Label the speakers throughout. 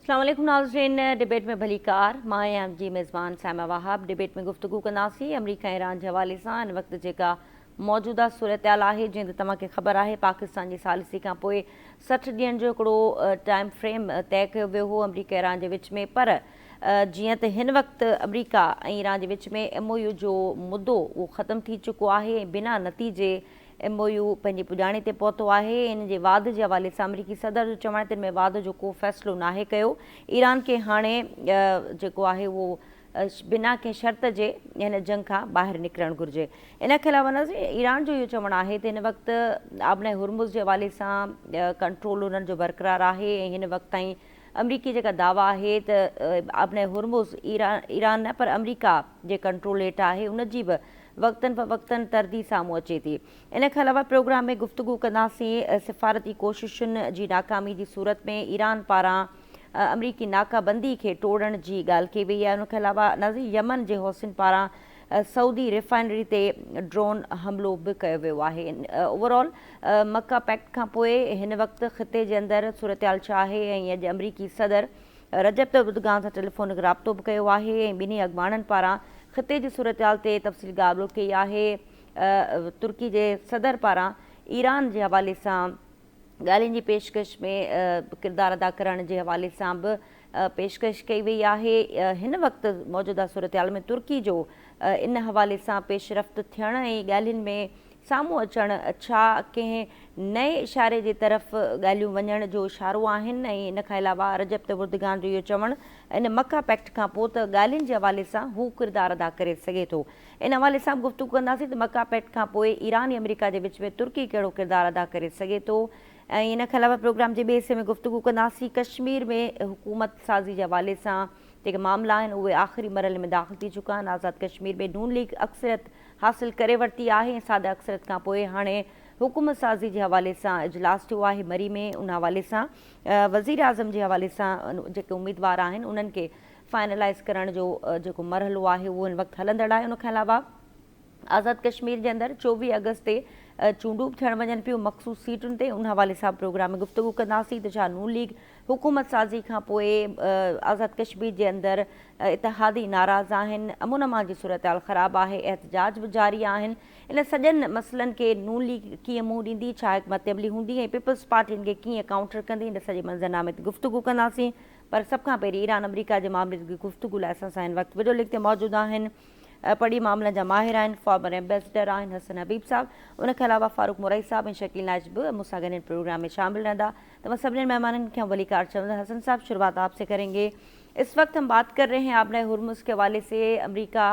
Speaker 1: अस्सलाम वालेकुम नाज़रीन, डिबेट में भली कार मां आम जी मेज़बान सामा वहाब। डिबेट में गुफ्तगू कंदासीं अमरीका ईरान जे हवाले सां। इन वक़्तु जेका मौजूदा सूरतहाल आहे, जीअं त तव्हांखे ख़बर आहे, पाकिस्तान जी सालिसी खां पोइ 60 ॾींहंनि जो हिकिड़ो टाइम फ्रेम तय कयो वियो हो अमरीका ईरान जे विच में। पर जीअं त हिन वक़्तु अमरीका ऐं ईरान जे विच में MOU जो मुद्दो उहो ख़तमु थी चुको आहे ऐं बिना नतीजे MOU पंहिंजी पुॼाणी ते पहुतो आहे। इन जे वाद जे हवाले सां अमरीकी सदर जो चवण त इन में वाद जो को फ़ैसिलो नाहे कयो। ईरान खे हाणे जेको आहे उहो बिना कंहिं शर्त जे हिन जंग खां ॿाहिरि निकिरणु घुरिजे। इन खे अलावा ईरान जो इहो चवणु आहे त हिन वक़्तु आबने हुर्मुज़ जे हवाले सां कंट्रोल उन्हनि जो बरक़रार आहे ऐं हिन वक़्त ताईं अमरीकी जेका दावा आहे त आबने हुर्मुज़ ईरान न पर अमरीका जे कंट्रोल हेठि आहे, उनजी बि वक़्तनि फ़वक़्तनि तरदी साम्हूं अचे थी। इन खां अलावा प्रोग्राम में गुफ़्तगू कंदासीं सिफ़ारती कोशिशुनि जी नाकामी जी सूरत में ईरान पारां अमरीकी नाकाबंदी खे टोड़ण जी ॻाल्हि कई वई आहे। उनखे अलावा नज़ीर यमन जे हौसिन पारां सऊदी रिफाइनरी ते ड्रोन हमिलो बि कयो वियो आहे। ओवरऑल मक्का पैक्ट खां पोइ हिन वक़्तु ख़िते जे अंदरि सूरतहाल छा आहे ऐं अॼु अमरीकी सदर रजब तय्यिब एर्दोग़ान सां टेलीफोनिक राब्तो बि कयो आहे ऐं ॿिन्ही अॻुवाणनि पारां ख़िते जी सूरतहाल ते तफ़सील ॻाल्हि कई आहे। तुर्की जे सदर पारां ईरान जे हवाले सां ॻाल्हियुनि जी पेशकश में किरदारु अदा करण जे हवाले सां बि पेशकश कई वई आहे। हिन वक़्तु मौजूदा सूरतहाल में तुर्की जो इन हवाले सां पेशरफ़्त थियण ऐं ॻाल्हियुनि में साम्हूं अचणु छा कंहिं नए इशारे जे तरफ़ ॻाल्हियूं वञण जो इशारो आहिनि ऐं इन खां अलावा रजब तय्यिब एर्दोग़ान जो इहो चवणु इन मक्का पैक्ट खां पोइ त ॻाल्हियुनि जे हवाले सां हू किरदारु अदा करे सघे थो। इन हवाले सां गुफ़्तगू कंदासीं त मक्का पैक्ट खां पोइ ईरान ऐं अमरीका जे विच में तुर्की कहिड़ो किरदारु अदा करे सघे थो। ऐं इन खां अलावा प्रोग्राम जे ॿिए हिसे में गुफ़्तगू कंदासीं कश्मीर में हुकूमत साज़ी जे हवाले सां जेके मामला आहिनि उहे आख़िरी मरहले में दाख़िल थी चुका आहिनि। आज़ाद कश्मीर में नून लीग अक्सरियत हासिल करे वरिती आहे ऐं सादा अक्सरियत खां पोइ हाणे हुकूमत साज़ी जे हवाले सां इजलास थियो आहे मरी में। उन हवाले सां वज़ीर आज़म जे हवाले सां जेके उम्मीदवार आहिनि उन्हनि खे फाइनलाइज़ करण जो जेको मरहलो आहे उहो हिन वक़्तु हलंदड़ आहे। उनखां अलावा आज़ाद कश्मीर जे अंदरि 24 अगस्त ते चूंडूं थियण वञनि पियूं मख़सूस सीटुनि ते। उन हवाले सां प्रोग्राम में गुफ़्तगू कंदासीं त छा नून लीग हुकूमत साज़ी खां पोइ आज़ाद कश्मीर जे अंदरि इतिहादी नाराज़ आहिनि, अमन अमान जी सूरतहाल ख़राबु आहे, एहतजाज बि जारी आहिनि। इन सॼनि मसइलनि खे नून लीग कीअं मुंहुं ॾींदी, छा हिकमत अमली हूंदी ऐं पीपल्स पार्टियुनि खे कीअं काउंटर कंदी, इन सॼे मंज़रनामे ते गुफ़्तगू कंदासीं। पर सभ खां पहिरीं ईरान अमरीका जे मामले जी गुफ़्तगू लाइ असां सां हिन वक़्तु वीडियो लिंक ते मौजूदु आहिनि पढ़ी मामलनि जा माहिर आहिनि, फॉर्मर एम्बेसडर आहिनि हसन हबीब साहब। उनखे अलावा फारूक मुरई साहब ऐं शकील नाइज बि मूंसां गॾु प्रोग्राम में शामिल रहंदा। तो मैं सभी मेहमानों के वली कार चंद हसन साहब शुरुआत आपसे करेंगे। इस वक्त हम बात कर रहे हैं आबने हुर्मुज़ के हवाले से। अमरीका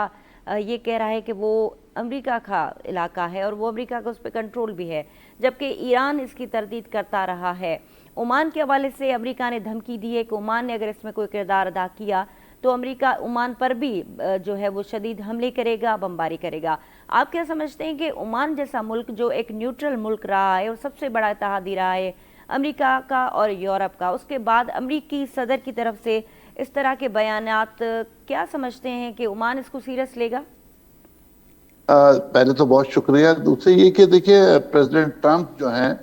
Speaker 1: ये कह रहा है कि वो अमरीका का इलाका है और वो अमरीका का उस पर कंट्रोल भी है, जबकि ईरान इसकी तरदीद करता रहा है। ओमान के हवाले से अमरीका ने धमकी दी है कि ओमान ने अगर इसमें कोई किरदार अदा किया तो अमरीका ओमान पर भी जो है वो शदीद हमले करेगा, बमबारी करेगा। आप क्या समझते हैं कि ओमान जैसा मुल्क जो एक न्यूट्रल मुल्क रहा है और सबसे बड़ा इत्तेहादी रहा है अमरीका का और यूरोप का, उसके बाद अमरीकी सदर की तरफ से इस तरह के बयानात, क्या समझते हैं कि ओमान इसको सीरियस लेगा?
Speaker 2: पहले तो बहुत शुक्रिया। दूसरे ये कि देखिए प्रेसिडेंट ट्रंप जो हैं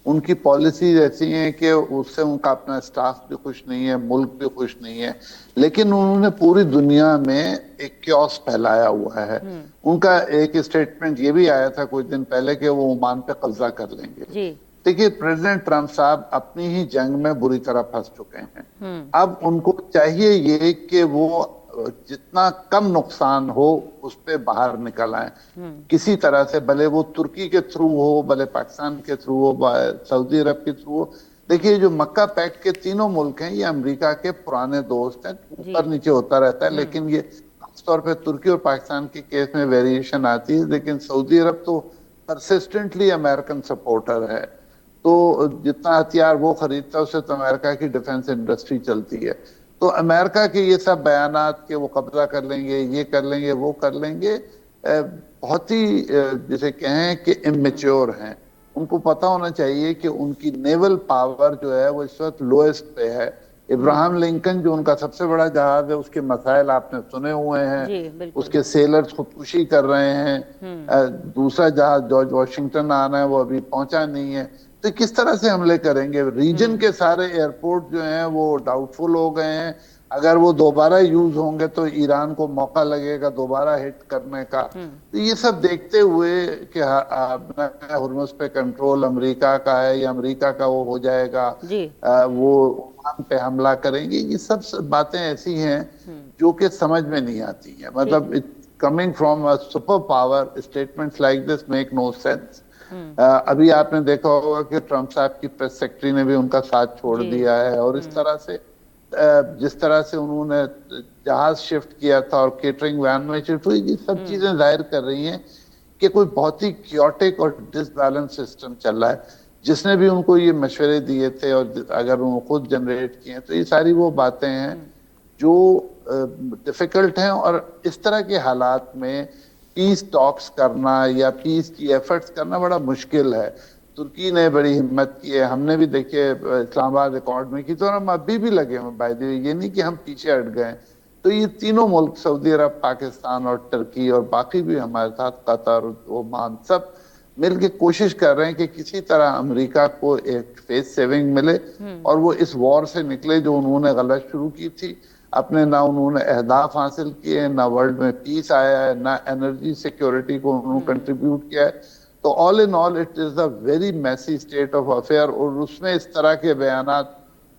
Speaker 2: उनकी पॉलिसीज ऐसी हैं कि उससे उनका अपना स्टाफ भी खुश नहीं है, मुल्क भी खुश नहीं है, लेकिन उन्होंने पूरी दुनिया में एक क्योस फैलाया हुआ है। उनका एक स्टेटमेंट ये भी आया था कुछ दिन पहले कि वो ओमान पे कब्जा कर लेंगे। देखिए प्रेसिडेंट ट्रंप साहब अपनी ही जंग में बुरी तरह फंस चुके हैं। अब उनको चाहिए ये कि वो जितना कम नुकसान हो उस पे बाहर निकल आए किसी तरह से, भले वो तुर्की के थ्रू हो, भले पाकिस्तान के थ्रू हो, सऊदी अरब के थ्रू हो। देखिए जो मक्का पैक्ट के तीनों मुल्क हैं ये अमेरिका के पुराने दोस्त हैं, ऊपर नीचे होता रहता है, लेकिन ये खासतौर पे तुर्की और पाकिस्तान के केस में वेरिएशन आती है, लेकिन सऊदी अरब तो परसिस्टेंटली अमेरिकन सपोर्टर है। तो जितना हथियार वो खरीदता है उससे तो अमेरिका की डिफेंस इंडस्ट्री चलती है। तो अमेरिका के ये सब बयानात कि वो कब्जा कर लेंगे, ये कर लेंगे, वो कर लेंगे, बहुत ही जिसे कहें कि इमेच्योर हैं। उनको पता होना चाहिए कि उनकी नेवल पावर जो है वो इस वक्त लोएस्ट पे है। इब्राहिम लिंकन जो उनका सबसे बड़ा जहाज है उसके मसाइल आपने सुने हुए हैं, उसके सेलर्स खुदकुशी कर रहे हैं। दूसरा जहाज जॉर्ज वाशिंगटन आना है वो अभी पहुंचा नहीं है। تو کس طرح سے حملے کریں گے؟ ریجن کے سارے ایئرپورٹ جو ہیں وہ ڈاؤٹ فل ہو گئے ہیں. اگر وہ دوبارہ یوز ہوں گے تو ایران کو موقع لگے گا دوبارہ ہٹ کرنے کا. تو یہ سب دیکھتے ہوئے کہ ہرمز پہ کنٹرول امریکہ کا ہے یا امریکہ کا وہ ہو جائے گا,
Speaker 1: جی
Speaker 2: وہ عمان پہ حملہ کریں گے, یہ سب باتیں ایسی ہیں جو کہ سمجھ میں نہیں آتی ہیں. مطلب coming from a superpower, statements like this make no sense. ابھی آپ نے دیکھا ہوگا کہ ٹرمپ صاحب کی پریس سیکرٹری نے بھی ان کا ساتھ چھوڑ دیا ہے, اور اس طرح سے جس طرح سے انہوں نے جہاز شفٹ کیا تھا اور کیٹرنگ وین میں شفٹ ہوئی, یہ سب چیزیں ظاہر کر رہی ہیں کہ کوئی بہت ہی کیوٹک اور ڈس بیلنس سسٹم چل رہا ہے. جس نے بھی ان کو یہ مشورے دیے تھے اور اگر انہوں نے خود جنریٹ کیے ہیں, تو یہ ساری وہ باتیں ہیں جو ڈیفیکلٹ ہیں. اور اس طرح کے حالات میں پیس ٹاکس کرنا یا پیس کی ایفرٹس کرنا بڑا مشکل ہے. ترکی نے بڑی ہمت کی ہے, ہم نے بھی دیکھے اسلام آباد ایکارڈ میں کی, تو ہم ابھی بھی لگے ہیں بائی دی وے, یہ نہیں کہ ہم پیچھے ہٹ گئے. تو یہ تینوں ملک سعودی عرب, پاکستان اور ترکی اور باقی بھی ہمارے ساتھ قطر, عمان, سب مل کے کوشش کر رہے ہیں کہ کسی طرح امریکہ کو ایک فیس سیونگ ملے اور وہ اس وار سے نکلے جو انہوں نے غلط شروع کی تھی. اپنے نہ انہوں نے اہداف حاصل کیے, نہ ورلڈ میں پیس آیا ہے, نہ انرجی سیکیورٹی کو انہوں نے کنٹریبیوٹ کیا ہے. تو all in all it is a very messy state of affair. اور اس میں اس طرح کے بیانات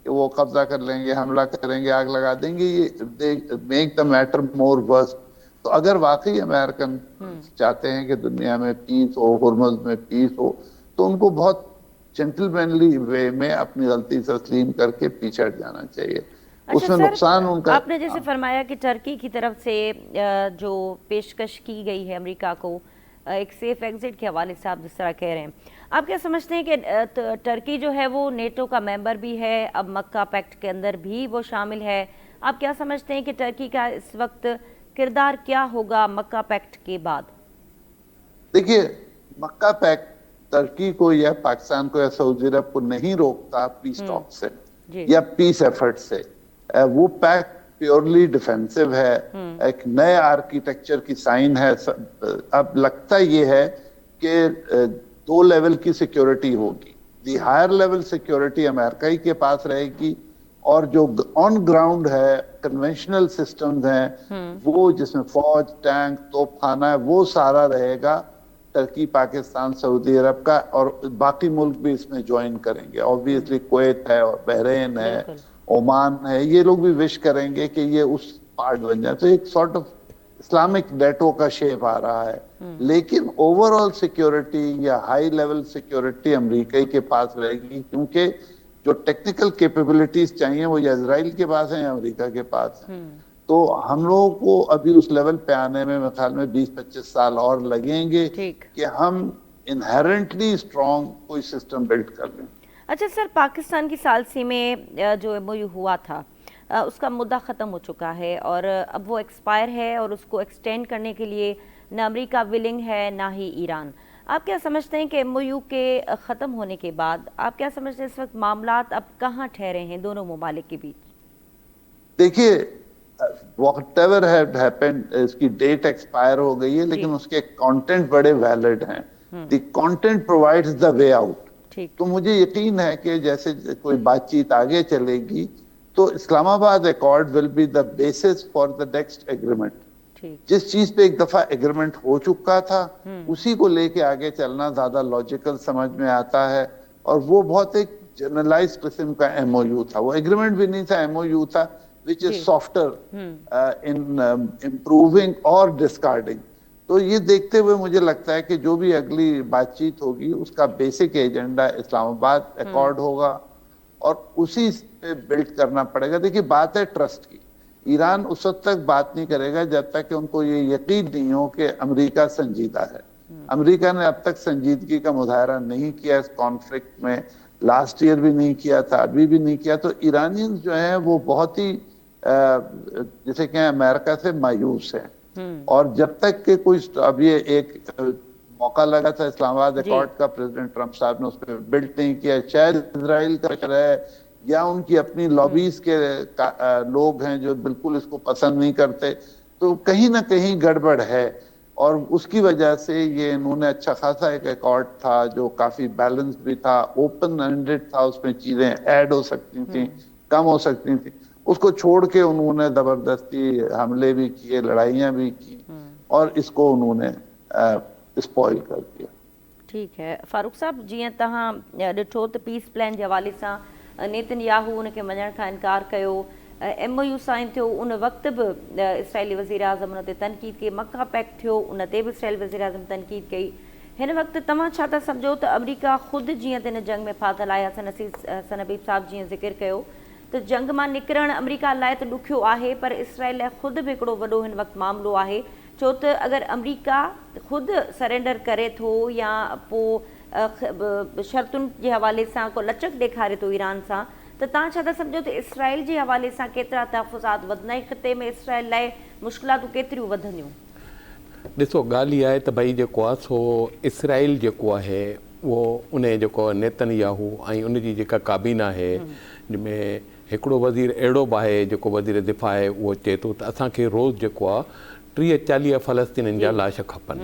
Speaker 2: کہ وہ قبضہ کر لیں گے, حملہ کریں گے, آگ لگا دیں گے, یہ میک دا میٹر مور ورس. تو اگر واقعی امریکن چاہتے ہیں کہ دنیا میں پیس ہو, ہرمز میں پیس ہو, تو ان کو بہت جینٹل مینلی وے میں اپنی غلطی تسلیم کر کے پیچھے ہٹ جانا چاہیے. اس میں نقصان ان کا,
Speaker 1: آپ نے جیسے فرمایا کہ ٹرکی کی طرف سے جو پیشکش کی گئی ہے امریکہ کو ایک سیف ایگزٹ کے حوالے سے, آپ جس طرح کہہ رہے ہیں, آپ کیا سمجھتے ہیں کہ ٹرکی جو ہے وہ نیٹو کا ممبر بھی ہے, اب مکہ پیکٹ کے اندر بھی وہ شامل ہے, آپ کیا سمجھتے ہیں کہ ٹرکی کا اس وقت کردار کیا ہوگا مکہ پیکٹ کے بعد؟
Speaker 2: دیکھیے, مکہ پیکٹ ترکی کو یا پاکستان کو یا سعودی عرب کو نہیں روکتا پیس ٹاک سے یا پیس ایفرٹ سے. وہ پیکٹ پیورلی ڈیفینسو ہے, ایک نئے آرکیٹیکچر کی سائن ہے. اب لگتا یہ ہے کہ 2 لیول کی سیکیورٹی ہوگی. دی ہائر لیول سیکیورٹی امریکہ ہی کے پاس رہے گی, اور جو آن گراؤنڈ ہے کنونشنل سسٹمز ہیں وہ جس میں فوج, ٹینک, توپ خانہ ہے, وہ سارا رہے گا ترکی, پاکستان, سعودی عرب کا, اور باقی ملک بھی اس میں جوائن کریں گے. آبویسلی کویت ہے اور بحرین ہے, عمان ہے, یہ لوگ بھی وش کریں گے کہ یہ اس پارٹ بن جائے. تو ایک سارٹ آف اسلامک نیٹو کا شیپ آ رہا ہے. لیکن اوور آل سیکیورٹی یا ہائی لیول سیکیورٹی امریکہ کے پاس رہے گی, کیونکہ جو ٹیکنیکل کیپیبلٹیز چاہیے وہ یا اسرائیل کے پاس ہیں یا امریکہ کے پاس ہیں. تو ہم لوگوں کو ابھی اس لیول پہ آنے میں میرے خیال میں 20-25 سال اور لگیں گے کہ ہم انہیرنٹلی اسٹرانگ کوئی سسٹم بلڈ کر لیں.
Speaker 1: اچھا سر, پاکستان کی ثالثی میں جو ایم او یو ہوا تھا اس کا مدعا ختم ہو چکا ہے اور اب وہ ایکسپائر ہے, اور اس کو ایکسٹینڈ کرنے کے لیے نہ امریکہ ولنگ ہے نہ ہی ایران. آپ کیا سمجھتے ہیں کہ ایم او یو کے ختم ہونے کے بعد آپ کیا سمجھتے ہیں اس وقت معاملات اب کہاں ٹھہرے ہیں دونوں ممالک کے بیچ؟
Speaker 2: دیکھیے, whatever had happened, اس کی ڈیٹ ایکسپائر ہو گئی ہے, لیکن اس کے کانٹینٹ بڑے ویلڈ ہیں. The content provides the way out. تو مجھے یقین ہے کہ جیسے کوئی بات چیت آگے چلے گی تو Islamabad accord will be the basis for the next agreement. جس چیز پہ ایک دفعہ ایگریمنٹ ہو چکا تھا اسی کو لے کے آگے چلنا زیادہ لاجیکل سمجھ میں آتا ہے. اور وہ بہت ایک جنرلائز قسم کا ایم او یو تھا, وہ ایگریمنٹ بھی نہیں تھا, ایم او یو تھا which is softer in improving or discarding. تو یہ دیکھتے ہوئے مجھے لگتا ہے کہ جو بھی اگلی بات چیت ہوگی اس کا بیسک ایجنڈا اسلام آباد ایکارڈ ہوگا اور اسی پہ بلڈ کرنا پڑے گا. دیکھیے, بات ہے ٹرسٹ کی. ایران اس وقت تک بات نہیں کرے گا جب تک کہ ان کو یہ یقین نہیں ہو کہ امریکہ سنجیدہ ہے. امریکہ نے اب تک سنجیدگی کا مظاہرہ نہیں کیا اس کانفلکٹ میں, لاسٹ ایئر بھی نہیں کیا تھا, ابھی بھی نہیں کیا. تو ایرانیز جو ہیں وہ بہت ہی جسے کہ امریکہ سے مایوس ہے. اور جب تک کہ کوئی, اب یہ ایک موقع لگا تھا اسلام آباد ایکارڈ کا, پریزیڈنٹ ٹرمپ صاحب نے اس پہ بلڈ نہیں کیا. شاید اسرائیل کا فکر ہے یا ان کی اپنی لابیز کے لوگ ہیں جو بالکل اس کو پسند نہیں کرتے. تو کہیں نہ کہیں گڑبڑ ہے. اور اس کی وجہ سے یہ انہوں نے اچھا خاصا ایک ایکارڈ تھا جو کافی بیلنس بھی تھا, اوپن ہینڈڈ تھا, اس میں چیزیں ایڈ ہو سکتی تھیں, کم ہو سکتی تھیں, اس کو چھوڑ کے انہوں نے زبردستی حملے بھی کیے, لڑائیاں بھی کی, اور اس کو انہوں نے اسپوائل کر دیا.
Speaker 1: ٹھیک ہے فاروق صاحب, جیئں تہاں ॾिठो त पीस प्लान जे हवाले सां नेतन्याहू उनखे मञण खां इनकार कयो, MOU साइन थियो, उन वक़्तु बि इसराइली वज़ीर आज़म उन ते तनक़ीद कई, मक्का पैक्ट थियो उन ते बि इसराइली वज़ीर आज़म तनक़ीद कई. हिन वक़्तु तव्हां छा था सम्झो त अमरीका ख़ुदि जीअं त हिन जंग में फाथल आहे, हसन हबीब साहिब जीअं ज़िक्र कयो त जंग मां निकिरणु अमरीका लाइ त ॾुखियो आहे, पर इसराइल लाइ ख़ुदि बि हिकिड़ो वॾो हिन वक़्तु मामिलो आहे, छो त अगरि अमरीका ख़ुदि सरेंडर करे थो या पोइ शर्तुनि जे हवाले सां को लचक ॾेखारे थो ईरान सां, त तव्हां छा था सम्झो त इसराइल जे हवाले सां केतिरा तहफ़ुज़ात वधंदा ऐं ख़िते में इसराइल लाइ मुश्किलातूं केतिरियूं वधंदियूं?
Speaker 3: ॾिसो ॻाल्हि इहा आहे त भई जेको आहे सो इसराइल जेको आहे उहो उन जेको नेतन्याहू ऐं उनजी जेका काबीना आहे जंहिंमें हिकिड़ो वज़ीर अहिड़ो बि आहे जेको वज़ीर दिफ़ा आहे, उहो चए थो त असांखे रोज़ु जेको आहे 30-40 फ़लस्तीननि जा लाश खपनि.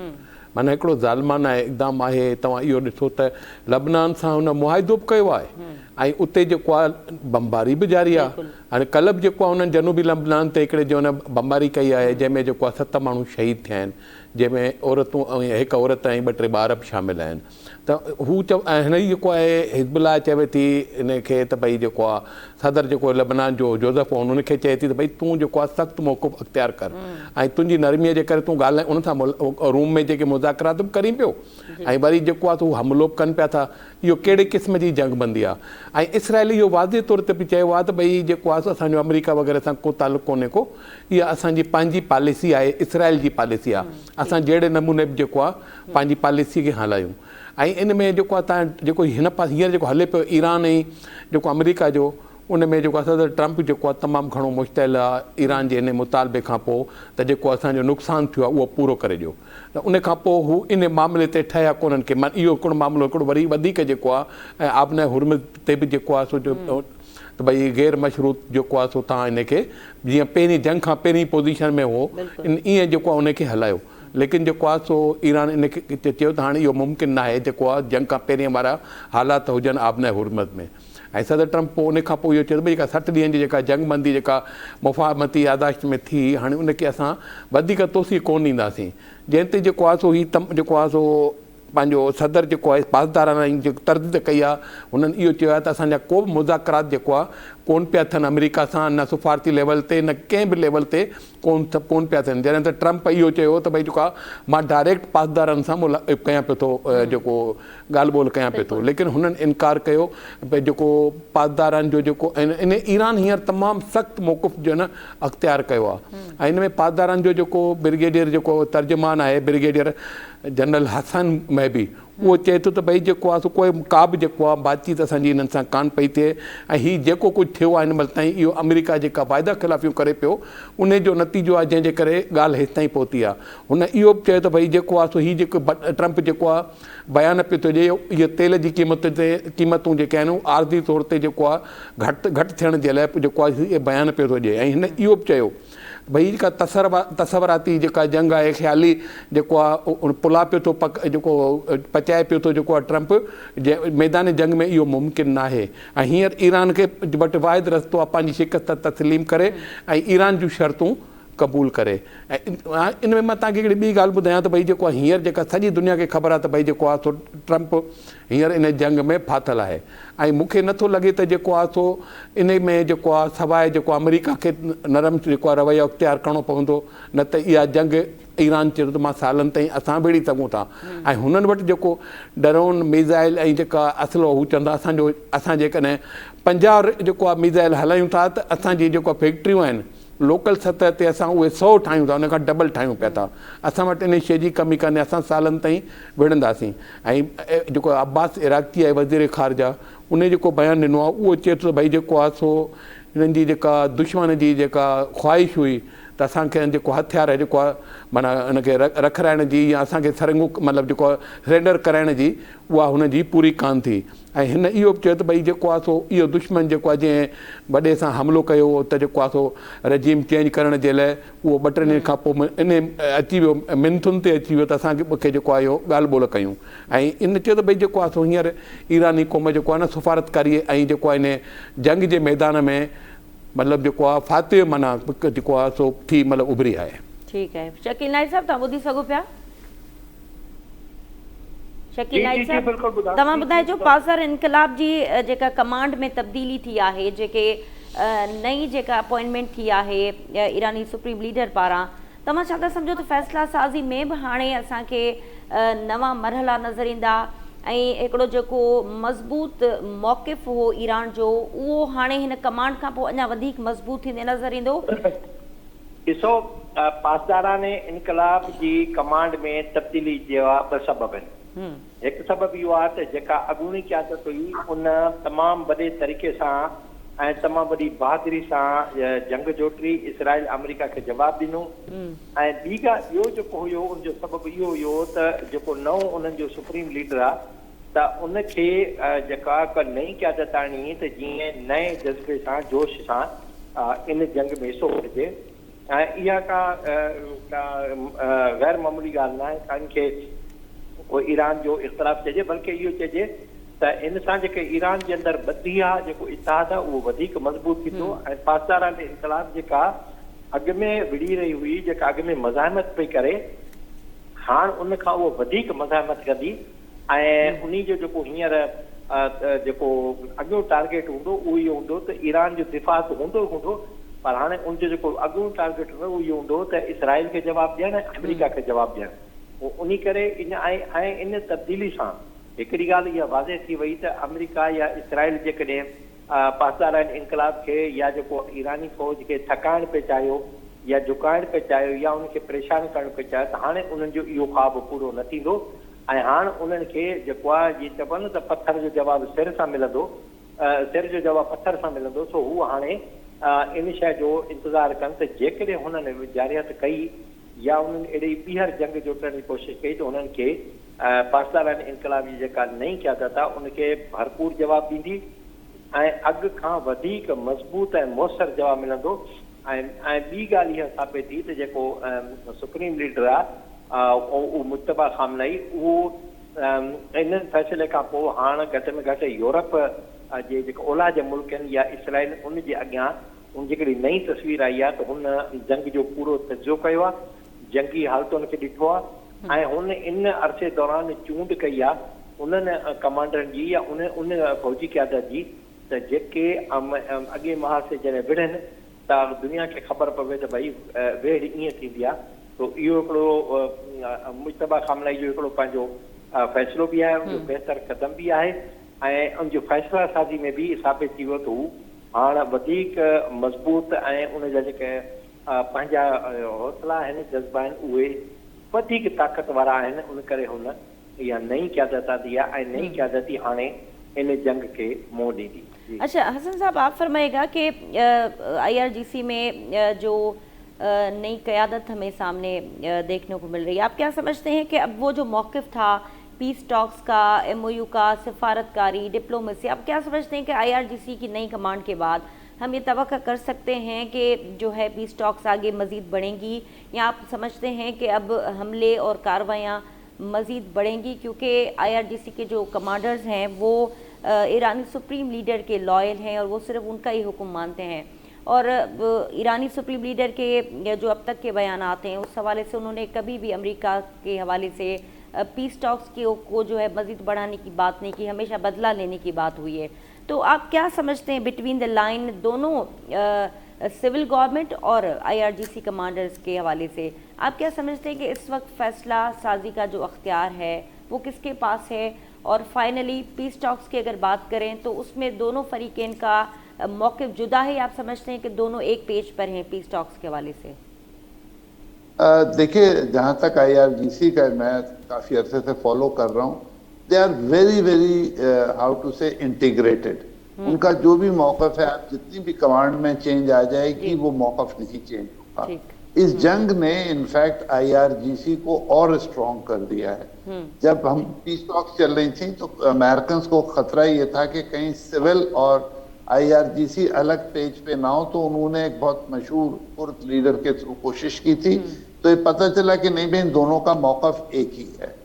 Speaker 3: माना हिकिड़ो ज़ालिमाना इक़दाम आहे. तव्हां इहो ॾिसो त लबनान सां हुन मुआहिदो बि कयो आहे ऐं उते जेको आहे बमबारी बि जारी आहे. हाणे कल्ह बि जेको आहे हुननि जनूबी लबनान ते हिकिड़े जो हुन बमबारी कई आहे जंहिंमें जेको आहे 7 माण्हू शहीद थिया आहिनि, जंहिंमें औरतूं ऐं हिकु औरत ऐं 2-3 ॿार बि शामिल आहिनि. त हू ऐं हिन ई जेको आहे हिज़बुल्लाह चवे थी हिनखे त भई जेको आहे सदर जेको लबनान जो जोज़फ हुनखे चए थी त भई तूं जेको आहे सख़्तु मौक़ुफ़ अख़्तियार कर ऐं तुंहिंजी नरमीअ जे करे तूं ॻाल्हाए उन सां रूम में जेके मुज़ाकरात बि करी पियो ऐं वरी जेको आहे तूं हमलो बि कनि पिया था. इहो कहिड़े क़िस्म जी जंगबंदी आहे. ऐं इसराइल इहो वाज़े तौर ते बि चयो आहे त भई जेको आहे असांजो अमेरिका वग़ैरह सां को तालुक़ु कोन्हे को, इहा असांजी पंहिंजी पॉलिसी आहे, इसराइल जी पॉलिसी आहे. असां जहिड़े नमूने बि जेको आहे पंहिंजी पॉलिसी खे हलायूं. ऐं इन में जेको आहे तव्हां जेको हिन पासे हींअर जेको हले पियो ईरान ऐं जेको अमेरिका जो, उन में जेको आहे सदर ट्रंप जेको आहे तमामु घणो मुश्तैल आहे ईरान जे इन मुतालबे खां पोइ त जेको असांजो नुक़सानु थियो आहे उहो पूरो करे ॾियो. त उन खां पोइ हू इन मामले ते ठहिया कोन्हनि की इहो हिकिड़ो मामिलो हिकिड़ो वरी वधीक जेको आहे ऐं आबना हुर्मुज़ ते बि जेको आहे सो त भई गैर मशरूत जेको आहे सो तव्हां इनखे जीअं पहिरीं जंग खां पहिरीं पोज़ीशन में हो ईअं जेको आहे उनखे हलायो. लेकिन जेको आहे सो ईरान इनखे चयो त हाणे इहो मुमकिन न आहे जेको आहे जंग खां पहिरीं वारा हालात हुजनि आबना हुर्मुज़ में. ऐं सदर ट्रंप पोइ उन खां पोइ इहो चयो भई जेका 60 ॾींहंनि जी जेका जंगबंदी जेका मुफ़ाहमती यादाश्त में थी, हाणे उनखे असां वधीक तोसी कोन ॾींदासीं. जंहिं ते जेको आहे सो हीउ जेको आहे सो पंहिंजो सदर जेको आहे पासदाराना जी जेको तरदीद कई आहे, हुननि इहो चयो आहे त असांजा को बि मुज़ाकरात जेको आहे कोन पिया थियनि अमेरिका सां, न सफ़ारती लेवल ते न कंहिं बि लेवल ते कोन पिया थियनि. जॾहिं त ट्रंप इहो चयो त भई जेको आहे मां डायरेक्ट पासदारनि सां कयां पियो थो, जेको ॻाल्हि ॿोल कयां पियो थो, लेकिन हुननि इनकार कयो भई जेको पासदारनि जो जेको इन ईरान हींअर तमामु सख़्तु मौक़ुफ़ जो न अख़्तियार कयो आहे. ऐं इन में पासदारनि जो जेको ब्रिगेडियर जेको तर्जुमान आहे ब्रिगेडियर जनरल हसन महबी, उहो चए थो त भई जेको आहे सो कोई का बि जेको आहे बातचीत असांजी हिननि सां कान पई थिए ऐं हीउ जेको कुझु थियो आहे हिन महिल ताईं इहो अमेरिका जेका वाइदा ख़िलाफ़ियूं करे पियो उन जो नतीजो आहे जंहिंजे करे ॻाल्हि हेसि ताईं पहुती आहे. हुन इहो बि चयो त भई जेको आहे सो हीउ जेको ट्रंप जेको आहे बयानु पियो थो ॾिए इहे तेल जी क़ीमतूं जेके आहिनि आर्ज़ी तौर ते जेको आहे घटि थियण जे लाइ जेको आहे इहे बयानु पियो थो ॾिए. ऐं हिन इहो बि चयो भई जेका तसवराती जेका जंग आहे ख़्याली जेको आहे पुला पियो थो जेको पचाए पियो थो जेको आहे ट्रंप मैदान जंग में, इहो मुमकिन न आहे. ऐं हींअर ईरान खे वटि वाहिद रस्तो आहे पंहिंजी शिकस्त तस्लीम करे ऐं ईरान जूं शर्तूं क़बूल करे. ऐं इन में मां तव्हांखे हिकिड़ी ॿी ॻाल्हि ॿुधायां त भई जेको आहे हींअर जेका सॼी दुनिया खे ख़बर आहे त भई जेको आहे सो ट्रंप हींअर इन जंग में फाथल आहे. ऐं मूंखे नथो लॻे त जेको आहे सो इन में जेको आहे सवाइ जेको अमेरिका खे नरम जेको आहे रवैयो अख़्तियार करिणो पवंदो, न त इहा जंग ईरान चयो त मां सालनि ताईं असां विड़ी सघूं था. ऐं हुननि वटि जेको ड्रोन मिज़ाइल ऐं जेका असलो हू चवंदा असां जेकॾहिं 50 जेको आहे मिज़ाइल हलायूं था त असांजी जेको फैक्ट्रियूं आहिनि लोकल सतह ते असां उहे 100 ठाहियूं था, उन खां डबल ठाहियूं पिया था. असां वटि इन शइ जी कमी कान्हे, असां सालनि ताईं विढ़ंदासीं. ऐं जेको अब्बास इराक़ी आहे वज़ीर ख़ारजा, उन जेको बयानु ॾिनो आहे उहो चए थो भई जेको आहे सो हिननि जी जेका दुश्मन जी जेका ख़्वाहिश हुई त त असांखे जेको हथियार जेको आहे माना हुनखे रखाइण जी या असांखे सरंगू मतिलबु जेको सरेंडर कराइण जी उहा हुनजी पूरी कान थी। ऐं हिन इहो बि चयो त भई जेको आहे सो इहो दुश्मन जेको आहे जीअं वॾे सां हमिलो कयो त जेको आहे सो रजीम चेंज करण जे लाइ उहो 2-3 ॾींहं खां पोइ इन अची वियो मिंथुन ते अची वियो त असांखे मूंखे जेको आहे इहो ॻाल्हि ॿोल कयूं। ऐं इन चयो त भई जेको आहे सो हींअर ईरानी क़ौम जेको आहे न सफ़ारतकारी ऐं जेको आहे इन जंग जे मैदान में मतिलबु जेको आहे फातिह माना जेको आहे सो थी मतिलबु उभरी आहे।
Speaker 1: ठीकु आहे शकील नाइक साहब, तव्हां ॿुधी सघो पिया? शकील नाइक साहब, तव्हां ॿुधाइजो पासर इनकलाब जी जेका कमांड में तब्दीली थी आहे, जेके नई जेका अपॉइंटमेंट थी आहे ईरानी सुप्रीम लीडर पारां, तव्हां छा था सम्झो त फ़ैसिला साज़ी में बि हाणे असांखे नवां मरहला नज़र ईंदा ऐं हिकिड़ो जेको मज़बूत मौक़िफ़ हो ईरान जो उहो हाणे हिन कमांड खां पोइ अञा वधीक मज़बूत थींदे नज़र ईंदो?
Speaker 4: ॾिसो, पासदाराने इनकलाब जी कमांड में तब्दीली जा 2 सबब आहिनि। हिकु सबब इहो आहे त जेका अॻूणी क़यादत हुई उन तमामु वॾे तरीक़े सां ऐं तमामु वॾी बहादुरी सां जंग जोटरी इसराइल अमेरिका खे जवाबु ॾिनो। ऐं ॿी ॻाल्हि ॿियो जेको हुयो उनजो सबबु इहो हुयो त जेको नओं उन्हनि जो सुप्रीम लीडर आहे त उनखे जेका का नई क़यादत आणी त जीअं नए जज़्बे सां जोश सां इन जंग में हिसो वठिजे। ऐं इहा का गैर मामूली ॻाल्हि न आहे कंहिंखे ईरान जो इख़्तिलाफ़ चइजे, बल्कि इहो चइजे त इन सां जेके ईरान जे अंदरि ॿधी आहे जेको इतिहाद आहे उहो वधीक मज़बूत थींदो। ऐं पासदाराने इनकलाब जेका अॻु में विड़ी रही हुई, जेका अॻु में मज़ाहमत पई करे, हाणे उन खां उहो वधीक मज़ाहमत कंदी। ऐं उन जो जेको हींअर जेको अॻियो टारगेट हूंदो उहो इहो हूंदो त ईरान जो दिफ़ा त हूंदो हूंदो, पर हाणे उनजो जेको अॻियो टारगेट हूंदो उहो इहो हूंदो त इसराइल खे जवाबु ॾियणु ऐं अमेरिका खे जवाबु ॾियणु। उन करे इन तब्दीली सां हिकिड़ी ॻाल्हि इहा वाज़े थी वई त अमेरिका या इसराइल जेकॾहिं पासदाराने इनकलाब खे या जेको ईरानी फ़ौज खे थकाइण पे चाहियो या झुकाइण पे चाहियो या उनखे परेशान करणु पे चाहियो त हाणे उन्हनि जो इहो ख़्वाबु पूरो न थींदो। ऐं हाणे उन्हनि खे जेको आहे जीअं चइबो आहे न त पथर जो जवाबु सिर सां मिलंदो, सिर जो जवाबु पथर सां मिलंदो। सो हू हाणे इन शइ जो इंतज़ारु कनि त जेकॾहिं हुननि जारियत कई या उन्हनि अहिड़ी ॿीहर जंग जोटण जी कोशिशि कई त उन्हनि खे पासदाराने इनकलाब जी जेका नई क़यादत आहे उनखे भरपूर जवाबु ॾींदी ऐं अॻु खां वधीक मज़बूत ऐं मुयसर जवाबु मिलंदो। ऐं ॿी ॻाल्हि इहा साबित थी त जेको सुप्रीम लीडर आहे उहो मुश्तबा खामनई, उहो इन्हनि फ़ैसिले खां पोइ हाणे घटि में घटि यूरोप जे जेके ओलह जे मुल्क आहिनि या इसराइल उन जे अॻियां उन जी हिकिड़ी नई तस्वीर आई आहे त हुन जंग जो पूरो तजुर्बो कयो आहे, जंगी हालतुनि खे ॾिठो आहे ऐं हुन इन अरसे दौरान चूंड कई आहे उन्हनि कमांडरनि जी या उन फ़ौजी क़यादत जी त जेके अॻे महासे जॾहिं विढ़नि त दुनिया खे ख़बर पवे त भई वेड़ ईअं थींदी आहे। तो इहो हिकिड़ो मुश्तबा खामनई जो हिकिड़ो पंहिंजो फ़ैसिलो बि आहे, उनजो बहितर क़दम बि आहे ऐं उनजो फ़ैसिला साज़ी में बि साबित थी वियो त हू हाणे वधीक मज़बूत ऐं उनजा जेके पंहिंजा हौसला आहिनि, जज़्बा आहिनि, उहे वधीक ताक़त वारा आहिनि। उन करे हुन इहा नई क़यादत आंदी आहे ऐं नई क़यादत ई हाणे इन जंग के मोड़ दी।
Speaker 1: अच्छा हसन साहब, आप फरमाएगा कि IRGC में जो नई क़यादत हमें सामने देखने को मिल रही है, आप क्या समझते हैं कि अब वो जो मौक़िफ़ था पीस टॉक्स का, MOU का, सफारतकारी, डिप्लोमेसी, आप क्या समझते हैं कि IRGC की नई कमांड के बाद हम ये तवक्का कर सकते हैं कि जो है पीस टॉक्स आगे मज़ीद बढ़ेंगी, या आप समझते हैं कि अब हमले और कार्रवाइयाँ मज़ीद बढ़ेंगी क्योंकि IRGC के जो कमांडर्स हैं वो ईरानी सुप्रीम लीडर के लॉयल हैं और वो सिर्फ उनका ही हुक्म मानते हैं? और ईरानी सुप्रीम लीडर के जो अब तक के बयानात हैं उस हवाले से उन्होंने कभी भी अमेरिका के हवाले से पीस टॉक्स को जो है मज़ीद बढ़ाने की बात नहीं की, हमेशा बदला लेने की बात हुई है। तो आप क्या समझते हैं बिटवीन द लाइन दोनों सिविल गवर्नमेंट और IRGC कमांडर्स के हवाले से, आप क्या समझते हैं कि इस वक्त फ़ैसला साजी का जो अख्तियार है वो किसके पास है? और फाइनली पीस टॉक्स की अगर बात करें तो उसमें दोनों फरीकें का मौक़िफ़ जुदा है, आप समझते हैं कि दोनों एक पेज पर हैं पीस टॉक्स के हवाले से?
Speaker 2: देखिए, जहाँ तक IRGC का मैं काफ़ी अरसे से फॉलो कर रहा हूँ, they are very very how to say integrated. उनका जो भी मौक़िफ़ है, आप जितनी भी कमांड में चेंज आ जाएगी वो मौक़िफ़ नहीं चेंज होगा। इस जंग ने इनफैक्ट IRGC को और स्ट्रॉन्ग कर दिया है। जब हम पीस टॉक्स चल रही थी तो अमेरिकन को खतरा ये था कि कहीं सिविल और IRGC अलग पेज पे ना हो, तो उन्होंने एक बहुत मशहूर कुर्द लीडर के थ्रू कोशिश की थी। तो ये पता चला कि नहीं भाई, इन दोनों का मौकफ एक ही है।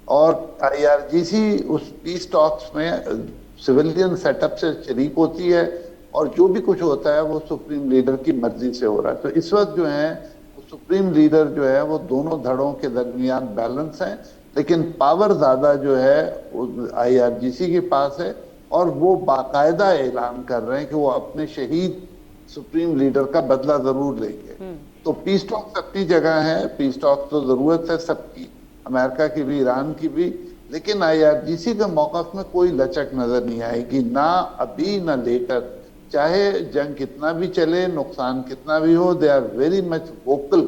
Speaker 2: और IRGC उस पीस टॉक्स में सिविलियन सेटअप से शरीक होती है, और जो भी कुछ होता है वो सुप्रीम लीडर की मर्जी से हो रहा है। तो इस वक्त जो है वो सुप्रीम लीडर जो है वो दोनों धड़ों के दरमियान बैलेंस है, लेकिन पावर ज्यादा जो है वो IRGC के पास है, और वो बाकायदा ऐलान कर रहे हैं कि वो अपने शहीद सुप्रीम लीडर का बदला जरूर लेंगे। तो पीस टॉक्स अपनी जगह है, पीस टॉक्स तो जरूरत है सबकी, अमेरिका की भी, ईरान की भी, लेकिन IRGC के मौकफ में कोई लचक नजर नहीं आएगी, ना अभी ना लेटर। चाहे जंग कितना भी चले, नुकसान कितना भी हो, दे आर वेरी मच वोकल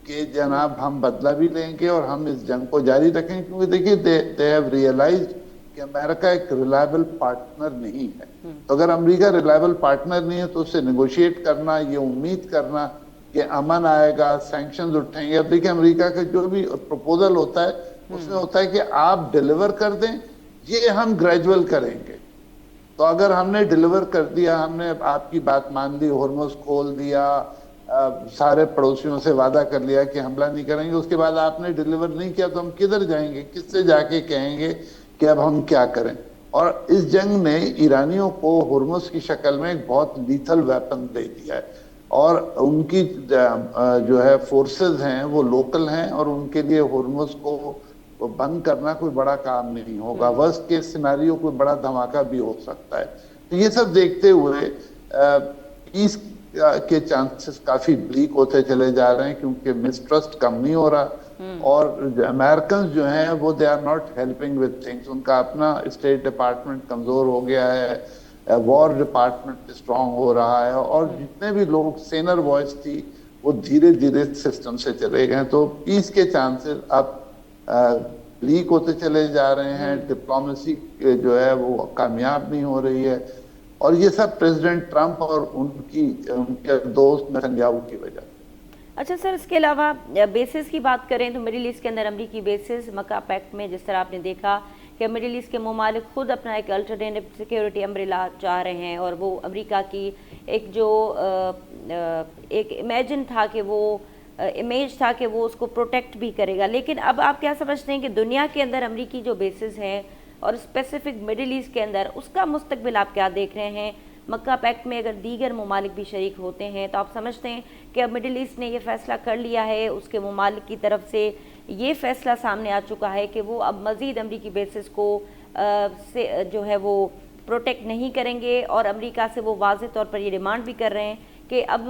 Speaker 2: कि जनाब हम बदला भी लेंगे और हम इस जंग को जारी रखेंगे। क्योंकि देखिए दे हैव रियलाइज्ड कि अमेरिका एक रिलायबल पार्टनर नहीं है। तो अगर अमेरिका रिलायबल पार्टनर नहीं है तो उससे नेगोशिएट करना, ये उम्मीद करना कि अमन आएगा, सैंक्शंस उठेंगे। अब देखिए अमेरिका का जो भी प्रपोजल होता है उसमें होता है कि आप डिलीवर कर दें, ये हम ग्रेजुअल करेंगे। तो अगर हमने डिलीवर कर दिया, हमने आपकी बात मान ली, होर्मुज खोल दिया, सारे पड़ोसियों से वादा कर लिया कि हमला नहीं करेंगे, उसके बाद आपने डिलीवर नहीं किया तो हम किधर जाएंगे, किससे जाके कहेंगे कि अब हम क्या करें। और इस जंग ने ईरानियों को होर्मुज की शक्ल में एक बहुत लीथल वेपन दे दिया है, और उनकी जो है फोर्सेस हैं वो लोकल हैं, और उनके लिए होर्मुज को बंद करना कोई बड़ा काम नहीं होगा। वर्स्ट केस सिनारियो कोई बड़ा धमाका भी हो सकता है। तो ये सब देखते हुए पीस के चांसेस काफी ब्लीक होते चले जा रहे हैं, क्योंकि मिसट्रस्ट कम नहीं हो रहा, और अमेरिकन जो हैं वो they are not helping with things. उनका अपना स्टेट डिपार्टमेंट कमजोर हो गया है, वॉर डिपार्टमेंट स्ट्रांग हो रहा है, और जितने भी लोग सेनर वॉइस थी वो धीरे धीरे सिस्टम से चले गए। तो पीस के चांसेस अब लीक होते चले जा रहे हैं, डिप्लोमेसी जो है वो कामयाब नहीं हो रही है, और ये सब प्रेसिडेंट ट्रंप और उनके दोस्त नेतन्याहू की वजह।
Speaker 1: अच्छा सर, इसके अलावा बेसिस की बात करें तो मिडिल ईस्ट के अंदर अमरीकी बेसिस मक्का पैक्ट में, जिस तरह आपने देखा कि मिडिल ईस्ट के ममालिक खुद अपना एक अल्टरनेटिव सिक्योरिटी अम्ब्रेला चाह रहे हैं, और वो अमेरिका की एक जो एक इमेजिन था कि वो इमेज था कि वो उसको प्रोटेक्ट भी करेगा। लेकिन अब आप क्या समझते हैं कि दुनिया के अंदर अमरीकी जो बेसिस हैं और स्पेसिफिक मिडिल ईस्ट के अंदर उसका मुस्तकबिल आप क्या देख रहे हैं? मक्का पैक्ट में अगर दीगर ममालिक भी शरीक होते हैं तो आप समझते हैं कि अब मिडिल ईस्ट ने ये फ़ैसला कर लिया है, उसके ममालिक की तरफ से ये फ़ैसला सामने आ चुका है कि वो अब मज़ीद अमरीकी बेसिस को से जो है वो प्रोटेक्ट नहीं करेंगे, और अमेरिका से वो वाज़ेह तौर पर ये डिमांड भी कर रहे हैं कि अब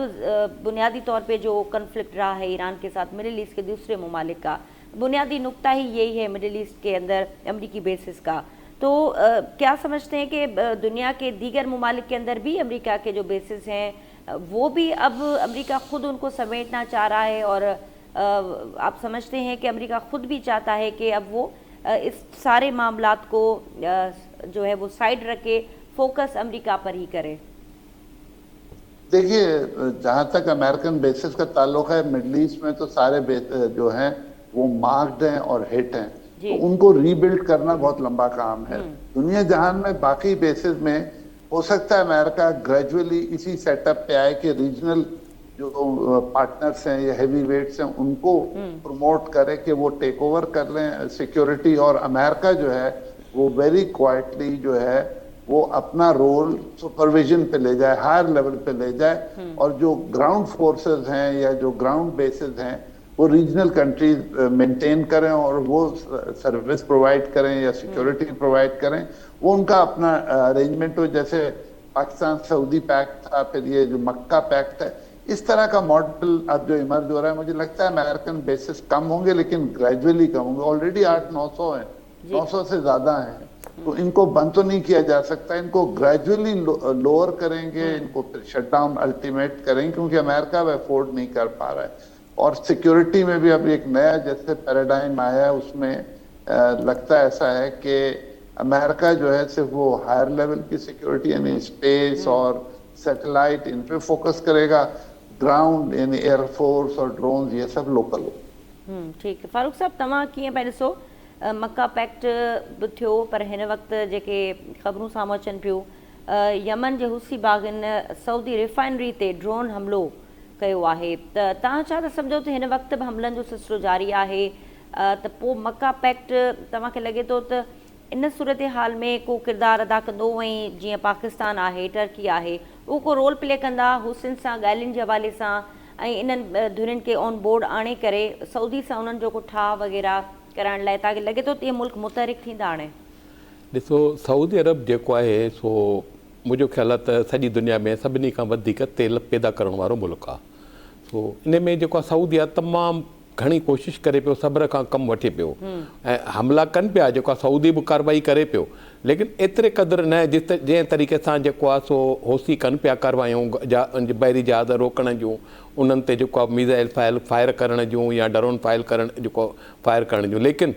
Speaker 1: बुनियादी तौर पे जो कन्फ्लिक्ट रहा है ईरान के साथ मिडिल ईस्ट के दूसरे ममालिक का, बुनियादी नुक्ता ही यही है मिडिल ईस्ट के अंदर अमरीकी बेसिस का। तो क्या समझते हैं कि दुनिया के दीगर ममालिक के अंदर भी अमेरिका के जो बेसिस हैं वो भी अब अमेरिका खुद उनको समेटना चाह रहा है, और आप समझते हैं कि अमेरिका खुद भी चाहता है कि अब वो इस सारे मामलात को जो है वो साइड रखे, फोकस अमेरिका पर ही करे?
Speaker 2: देखिए, जहां तक अमेरिकन बेसिस का ताल्लुक है, मिडल ईस्ट में तो सारे जो हैं वो मार्क्ड हैं और हिट हैं, तो उनको रीबिल्ड करना बहुत लंबा काम है। दुनिया जहान में बाकी बेसिस में हो सकता है अमेरिका ग्रेजुअली इसी सेटअप पे आए कि रीजनल जो पार्टनर्स हैं या हैवी वेट्स हैं उनको प्रमोट करे कि वो टेक ओवर कर लें सिक्योरिटी, और अमेरिका जो है वो वेरी क्वाइटली जो है वो अपना रोल सुपरविजन पे ले जाए, हायर लेवल पे ले जाए, और जो ग्राउंड फोर्सेस हैं या जो ग्राउंड बेसिस हैं वो रीजनल कंट्रीज मेंटेन करें, और वो सर्विस प्रोवाइड करें या सिक्योरिटी प्रोवाइड करें, वो उनका अपना अरेंजमेंट हो। जैसे पाकिस्तान सऊदी पैक्ट था, फिर ये जो मक्का पैक्ट है, इस तरह का मॉडल अब जो इमर्ज हो रहा है, मुझे लगता है अमेरिकन बेसिस कम होंगे लेकिन ग्रेजुअली कम होंगे। ऑलरेडी 800-900 हैं, 900 से ज्यादा हैं, तो इनको बंद तो नहीं किया जा सकता, इनको ग्रेजुअली लोअर करेंगे, इनको शटडाउन अल्टीमेट करेंगे, क्योंकि अमेरिका अब अफोर्ड नहीं कर पा रहा है। और सिक्योरिटी में भी अब एक नया जैसे पैराडाइम आया है, उसमें लगता ऐसा है कि अमेरिका जो है सिर्फ वो हायर लेवल की सिक्योरिटी यानी स्पेस और सैटेलाइट इन पे फोकस करेगा। ग्राउंड यानी एयरफोर्स और ड्रोन्स ये सब लोकल हो।
Speaker 1: ठीकु आहे। फारूक साहब, तव्हां कीअं पिया ॾिसो मक्का पैक्ट बि थियो, पर हिन वक़्तु जेके ख़बरूं साम्हूं अचनि पियूं, यमन जे हुसी बाग़नि सऊदी रिफाइनरी ते ड्रोन हमिलो कयो आहे, त तव्हां छा था सम्झो त हिन वक़्तु बि हमलनि जो सिलसिलो जारी आहे, त पोइ मक्का पैक्ट तव्हांखे लॻे थो त इन सूरत हाल में को किरदारु अदा कंदो, ऐं जीअं पाकिस्तान आहे, टर्की आहे, उहो को रोल प्ले कंदा हुसिन सां ॻाल्हियुनि जे हवाले सां, ऐं इन्हनि धुरियुनि खे ऑन बोर्ड आणे करे सऊदी सां उन्हनि जो को ठाह वग़ैरह कराइण लाइ तव्हांखे लॻे थो त इहे मुल्क मुतहरिक थींदा? हाणे
Speaker 3: ॾिसो, सऊदी अरब जेको आहे सो मुंहिंजो ख़्यालु आहे त सॼी दुनिया में सभिनी खां वधीक तेल पैदा करण वारो मुल्क आहे। सो इन में जेको आहे सऊदी आहे तमामु घणी कोशिशि करे पियो, सब्र खां कमु वठे पियो, ऐं हमला कनि पिया, जेको आहे सऊदी बि कार्रवाई करे पियो, लेकिन एतिरे क़दुरु न जंहिं तरीक़े सां जेको आहे सो होसी कनि पिया कार्रवायूं बहिरी जहाज़ रोकण जूं, उन्हनि ते जेको आहे मिज़ाइल फायर करण जूं या ड्रोन फायर करण जूं, लेकिन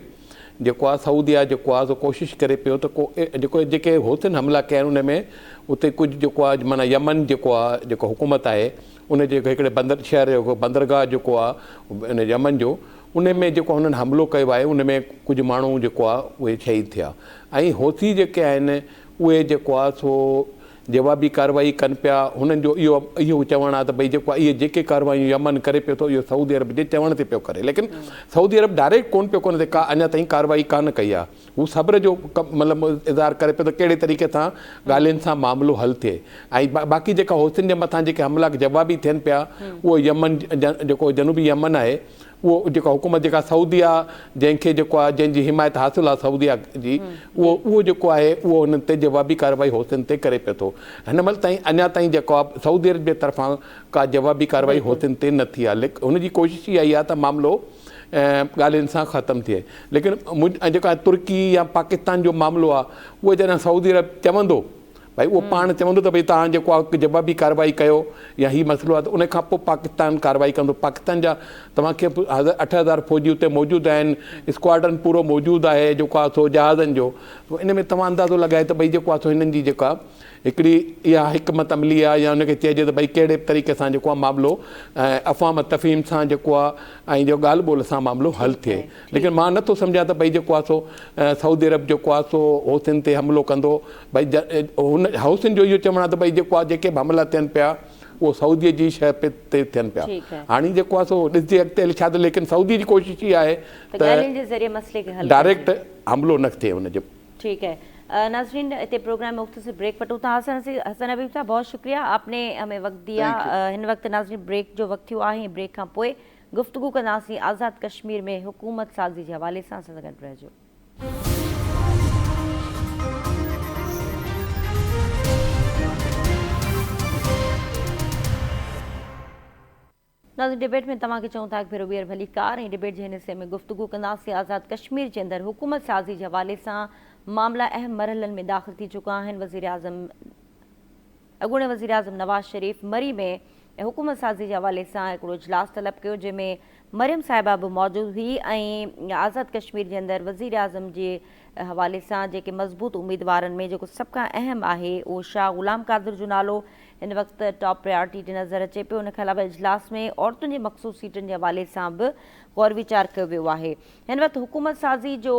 Speaker 3: जेको आहे सऊदी आहे जेको आहे सो कोशिशि करे पियो त को जेके होसिन हमला कया आहिनि उन में उते कुझु जेको आहे माना यमन जेको हुकूमत आहे उन जे हिकिड़े शहर जो बंदरगाह जेको आहे इन यमन जो, उन में जेको हुननि हमलो कयो आहे उन में कुझु माण्हू जेको आहे उहे शहीद थिया, ऐं होसी जेके आहिनि उहे जेको आहे सो जवाबी कार्रवाई कनि पिया। हुननि जो इहो चवणु आहे त भई जेको आहे इहे जेके कार्रवायूं यमन करे पियो थो इहो सऊदी अरब जे चवण ते पियो करे, लेकिन सऊदी अरब डायरेक्ट कोन पियो कोन ते अञा ताईं कार्रवाई कान कई आहे। हू सब्र जो मतिलबु इज़हार करे पियो त कहिड़े तरीक़े सां ॻाल्हियुनि सां मामिलो हल थिए, ऐं बाक़ी जेका होसिन जे मथां जेके हमला जवाबी थियनि पिया उहो यमन जेको जनूबी यमन आहे उहो जेका हुकूमत जेका सऊदी आहे जंहिंखे जेको आहे जंहिंजी हिमायत हासिलु आहे सऊदीया जी, उहो जेको आहे उहो हुननि ते जवाबी कार्रवाई होसिन ते करे पियो थो। हिन महिल ताईं अञा ताईं जेको आहे सऊदी अरब जे तरफ़ां का जवाबी कार्रवाई होसिन ते न थी आहे, लेकिन हुनजी कोशिशि इहा ई आहे त मामिलो ॻाल्हियुनि सां ख़तमु थिए, लेकिन जेका तुर्की या पाकिस्तान जो मामिलो आहे उहो जॾहिं सऊदी अरब चवंदो भाई उहो पाण चवंदो त भई तव्हां जेको आहे जवाबी कार्रवाई कयो या हीउ मसइलो आहे, त उन खां पोइ पाकिस्तान कार्रवाई कंदो। पाकिस्तान जा तव्हांखे 8,000 फ़ौजी उते मौजूदु आहिनि, स्क्वाड्रन पूरो मौजूदु आहे जेको आहे सो जहाज़नि जो, इन में तव्हां अंदाज़ो लॻाए त भई जेको आहे सो हिननि जी जेका हिकिड़ी इहा हिकमत अमली आहे या हुनखे चइजे त भई कहिड़े तरीक़े सां जेको आहे मामिलो अफ़वाम तफ़हीम सां जेको आहे ऐं जो ॻाल्हि ॿोल सां मामिलो हल थिए, लेकिन मां नथो सम्झां त भई जेको आहे सो सऊदी अरब जेको आहे सो होसिन ते हमिलो कंदो। भई हुन होसिन जो इहो चवणु आहे त भई जेको आहे जेके बि हमला थियनि पिया उहो सऊदीअ जी शइ ते थियनि पिया। हाणे जेको आहे सो ॾिसजे अॻिते हली छा थो, लेकिन सऊदी जी कोशिशि इहा आहे त डायरेक्ट हमिलो न थिए हुनजो।
Speaker 1: ठीक है नाज़रीन, इतने प्रोग्राम में मुख्तसर ब्रेक पटू था। हसन हबीब साहब बहुत शुक्रिया, आपने हमें वक्त दिया। इन वक्त नाज़रीन ब्रेक जो वक्त थियो, ब्रेक का पोए गुफ्तगू कंदासीं आज़ाद कश्मीर में हुकूमत साज़ी के हवाले से गॾु रहिजो। नाज़रीन, डिबेट में तव्हांखे चऊं था भेरो ॿीहर भली कार, ऐं डिबेट जे हिन हिस्से में गुफ्तगू कंदासीं आज़ाद कश्मीर के अंदर हुकूमत साज़ी के हवाले से। मामला अहम मरहलन में दाख़िल थी चुका हैं। अॻूणे वज़ीर आज़म नवाज़ शरीफ़ मरी में हुकूमत साज़ी के हवाले से हिकिड़ो इजलास तलब कयो, जंहिंमें मरियम साहिबा भी मौजूद हुई, ऐं आज़ाद कश्मीर के अंदर वज़ीर आज़म के हवाले से जेके मज़बूत उम्मीदवारनि में जेको सभ खां अहम आहे उहो शाह ग़ुलाम क़ादिर जो नालो इन वक्त टॉप प्रायोरिटी ते नज़र अचे पियो। उनके अलावा इजलास में औरतुनि जे मखसूस सीटनि के हवाले से भी गौर विचार कयो वियो आहे। हिन वक्त हुकूमत साज़ी जो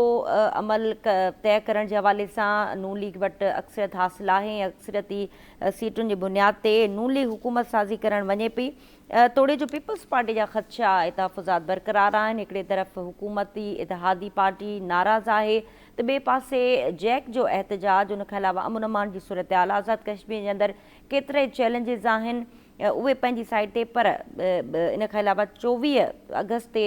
Speaker 1: अमल तय करण के हवाले से नून लीग वटि अक्सरियत हासिल है। अक्सरियती सीटुनि की बुनियाद ते नून लीग हुकूमत साज़ी करण वञे पई। तोड़े जो पीपल्स पार्टी जा ख़दशा इतहफ़ुज़ात बरक़रार आहिनि। हिकिड़े तरफ़ हुकूमती इतिहादी पार्टी नाराज़ आहे त ॿिए पासे जैक जो एहतजाज, उनके अलावा अमन अमान की सूरत हाल, आज़ाद कश्मीर के अंदर केतरे चैलेंजिस आहिनि उहे पंहिंजी साइड ते, पर इनके अलावा 24 अगस्त ते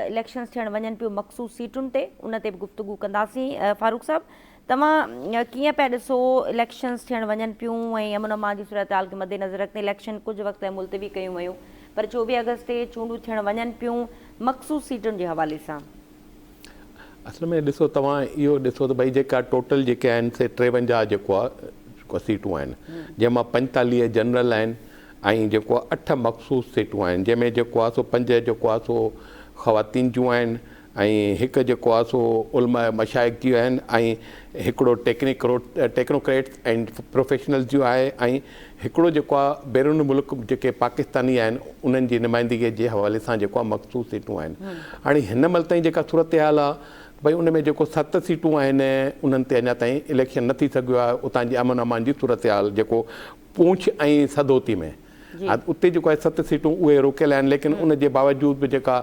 Speaker 1: इलेक्शन्स थियण वञनि पियूं मखसूस सीटुनि ते, उन ते बि गुफ्तगू कंदासीं। फारूक साहब, तव्हां कीअं पिया ॾिसो इलेक्शन्स थियण वञनि पियूं ऐं अमन अमान जी सूरत हाल खे मद्देनज़र रखंदे इलेक्शन कुझु वक़्त लाइ मुलतवी कयूं वयूं, पर 24 अगस्त ते चूंडूं थियण वञनि पियूं मखसूस सीटुनि जे हवाले सां?
Speaker 3: असल में ॾिसो, तव्हां इहो ॾिसो त भई जेका टोटल जेके आहिनि से 53 जेको आहे सीटूं आहिनि, जंहिंमां 45 जनरल आहिनि ऐं जेको आहे 8 मखसूस सीटूं आहिनि, जंहिंमें जेको आहे सो 5 जेको आहे सो ख़वातीन जूं आहिनि ऐं हिकु जेको आहे सो उलमा मशाइक जी आहिनि ऐं हिकिड़ो टेक्नोक्रेट्स एंड प्रोफेशनल्स जो आहे ऐं हिकिड़ो जेको आहे बैरून मुल्क जेके पाकिस्तानी आहिनि उन्हनि जी नुमाइंदगीअ जे हवाले सां जेको आहे मख़सूस सीटूं आहिनि। हाणे हिन महिल ताईं जेका सूरत हाल आहे भई उन में जेको 7 सीटूं आहिनि उन्हनि ते अञा ताईं इलेक्शन न थी सघियो आहे। उतां जी अमन अमान जी सूरत हाल जेको पूंछ ऐं सदोती में उते जेको आहे 7 सीटूं उहे रोकियल आहिनि, लेकिन उन जे बावजूद बि जेका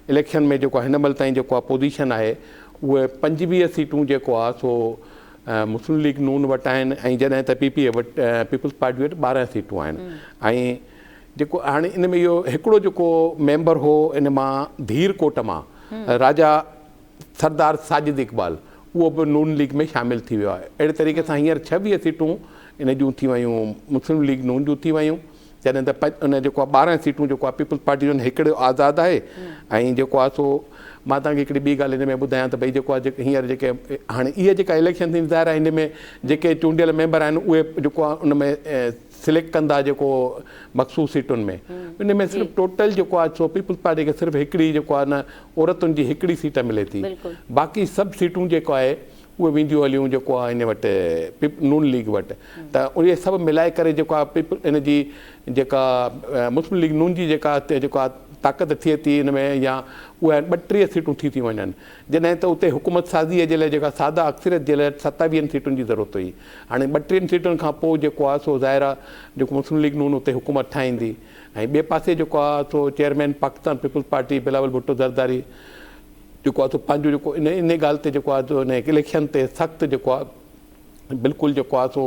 Speaker 3: इलेक्शन में जेको हिन महिल ताईं जेको आहे पोज़ीशन आहे उहे 25 सीटूं जेको आहे सो मुस्लिम लीग नून वटि आहिनि ऐं जॾहिं त PPA वटि पीपल्स पार्टी वटि 12 सीटूं आहिनि। ऐं जेको हाणे इन में इहो हिकिड़ो जेको मेंबर हो इन मां धीर कोट मां राजा सरदार साजिद इक़बाल उहो बि नून लीग में शामिलु थी वियो आहे। अहिड़े तरीक़े सां हींअर 26 सीटूं इन जूं थी वियूं मुस्लिम लीग नून जूं थी वियूं, जॾहिं त उन जेको आहे 12 सीटूं जेको आहे पीपल्स पार्टी जो हिकिड़ो आज़ादु आहे। ऐं जेको आहे सो मां तव्हांखे हिकिड़ी ॿी ॻाल्हि हिन में ॿुधायां त भई जेको आहे हींअर जेके हाणे इहे जेका इलेक्शन थी ज़ाहिर आहे हिन में जेके चूंडियल मेंबर आहिनि उहे जेको आहे उन में सिलेक्ट कंदा जेको मख़सूस सीटुनि में इन में सिर्फ़ु टोटल जेको आहे सो पीपल्स पार्टी खे सिर्फ़ु हिकिड़ी जेको आहे न औरतुनि जी हिकिड़ी सीट मिले थी, बाक़ी सभु सीटूं जेको आहे उहे वेंदियूं हलियूं जेको आहे इन वटि नून लीग वटि। त उहे सभु मिलाए करे जेको आहे इन जी जेका मुस्लिम लीग नून जी जेका ताक़त थिए थी इन में या उहे 32 सीटूं थी वञनि, जॾहिं त उते हुकूमत साज़ीअ जे लाइ जेका सादा अक्सरियत जे लाइ 27 सीटुनि जी ज़रूरत हुई। हाणे 32 सीटुनि खां पोइ जेको आहे सो ज़ाहिर आहे जेको मुस्लिम लीग नून उते हुकूमत ठाहींदी। ऐं ॿिए पासे जेको आहे सो chairman Pakistan peoples party Bilawal Bhutto Zardari जेको आहे सो पंहिंजो जेको इन ॻाल्हि ते जेको आहे सो इन इलेक्शन ते सख़्तु जेको आहे बिल्कुलु जेको आहे सो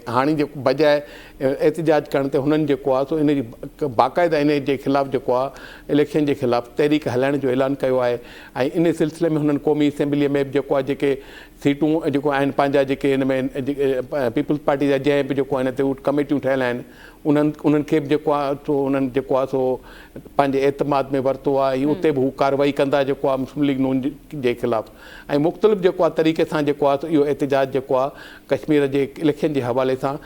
Speaker 3: हाणे जेको बजाए एहतिजाज करण ते हुननि जेको आहे सो इन जी बाक़ाइदा इन जे ख़िलाफ़ु जेको आहे इलेक्शन जे ख़िलाफ़ु तहरीक हलाइण जो ऐलान कयो आहे। ऐं इन सिलसिले में हुननि क़ौमी असेंबलीअ में जेको आहे जेके सीटूं जेको आहिनि पंहिंजा जेके हिन में पीपल्स पार्टी जा जंहिं बि जेको आहे हिन ते कमेटियूं ठहियल आहिनि उन्हनि खे बि जेको आहे सो उन्हनि जेको आहे सो पंहिंजे एतमाद में वरितो आहे। उते बि हू कार्रवाई कंदा जेको आहे मुस्लिम लीग नून जे ख़िलाफ़ु ऐं मुख़्तलिफ़ जेको आहे तरीक़े सां जेको आहे सो इहो एहतिजाज जेको आहे कश्मीर जे इलेक्शन जे हवाले सां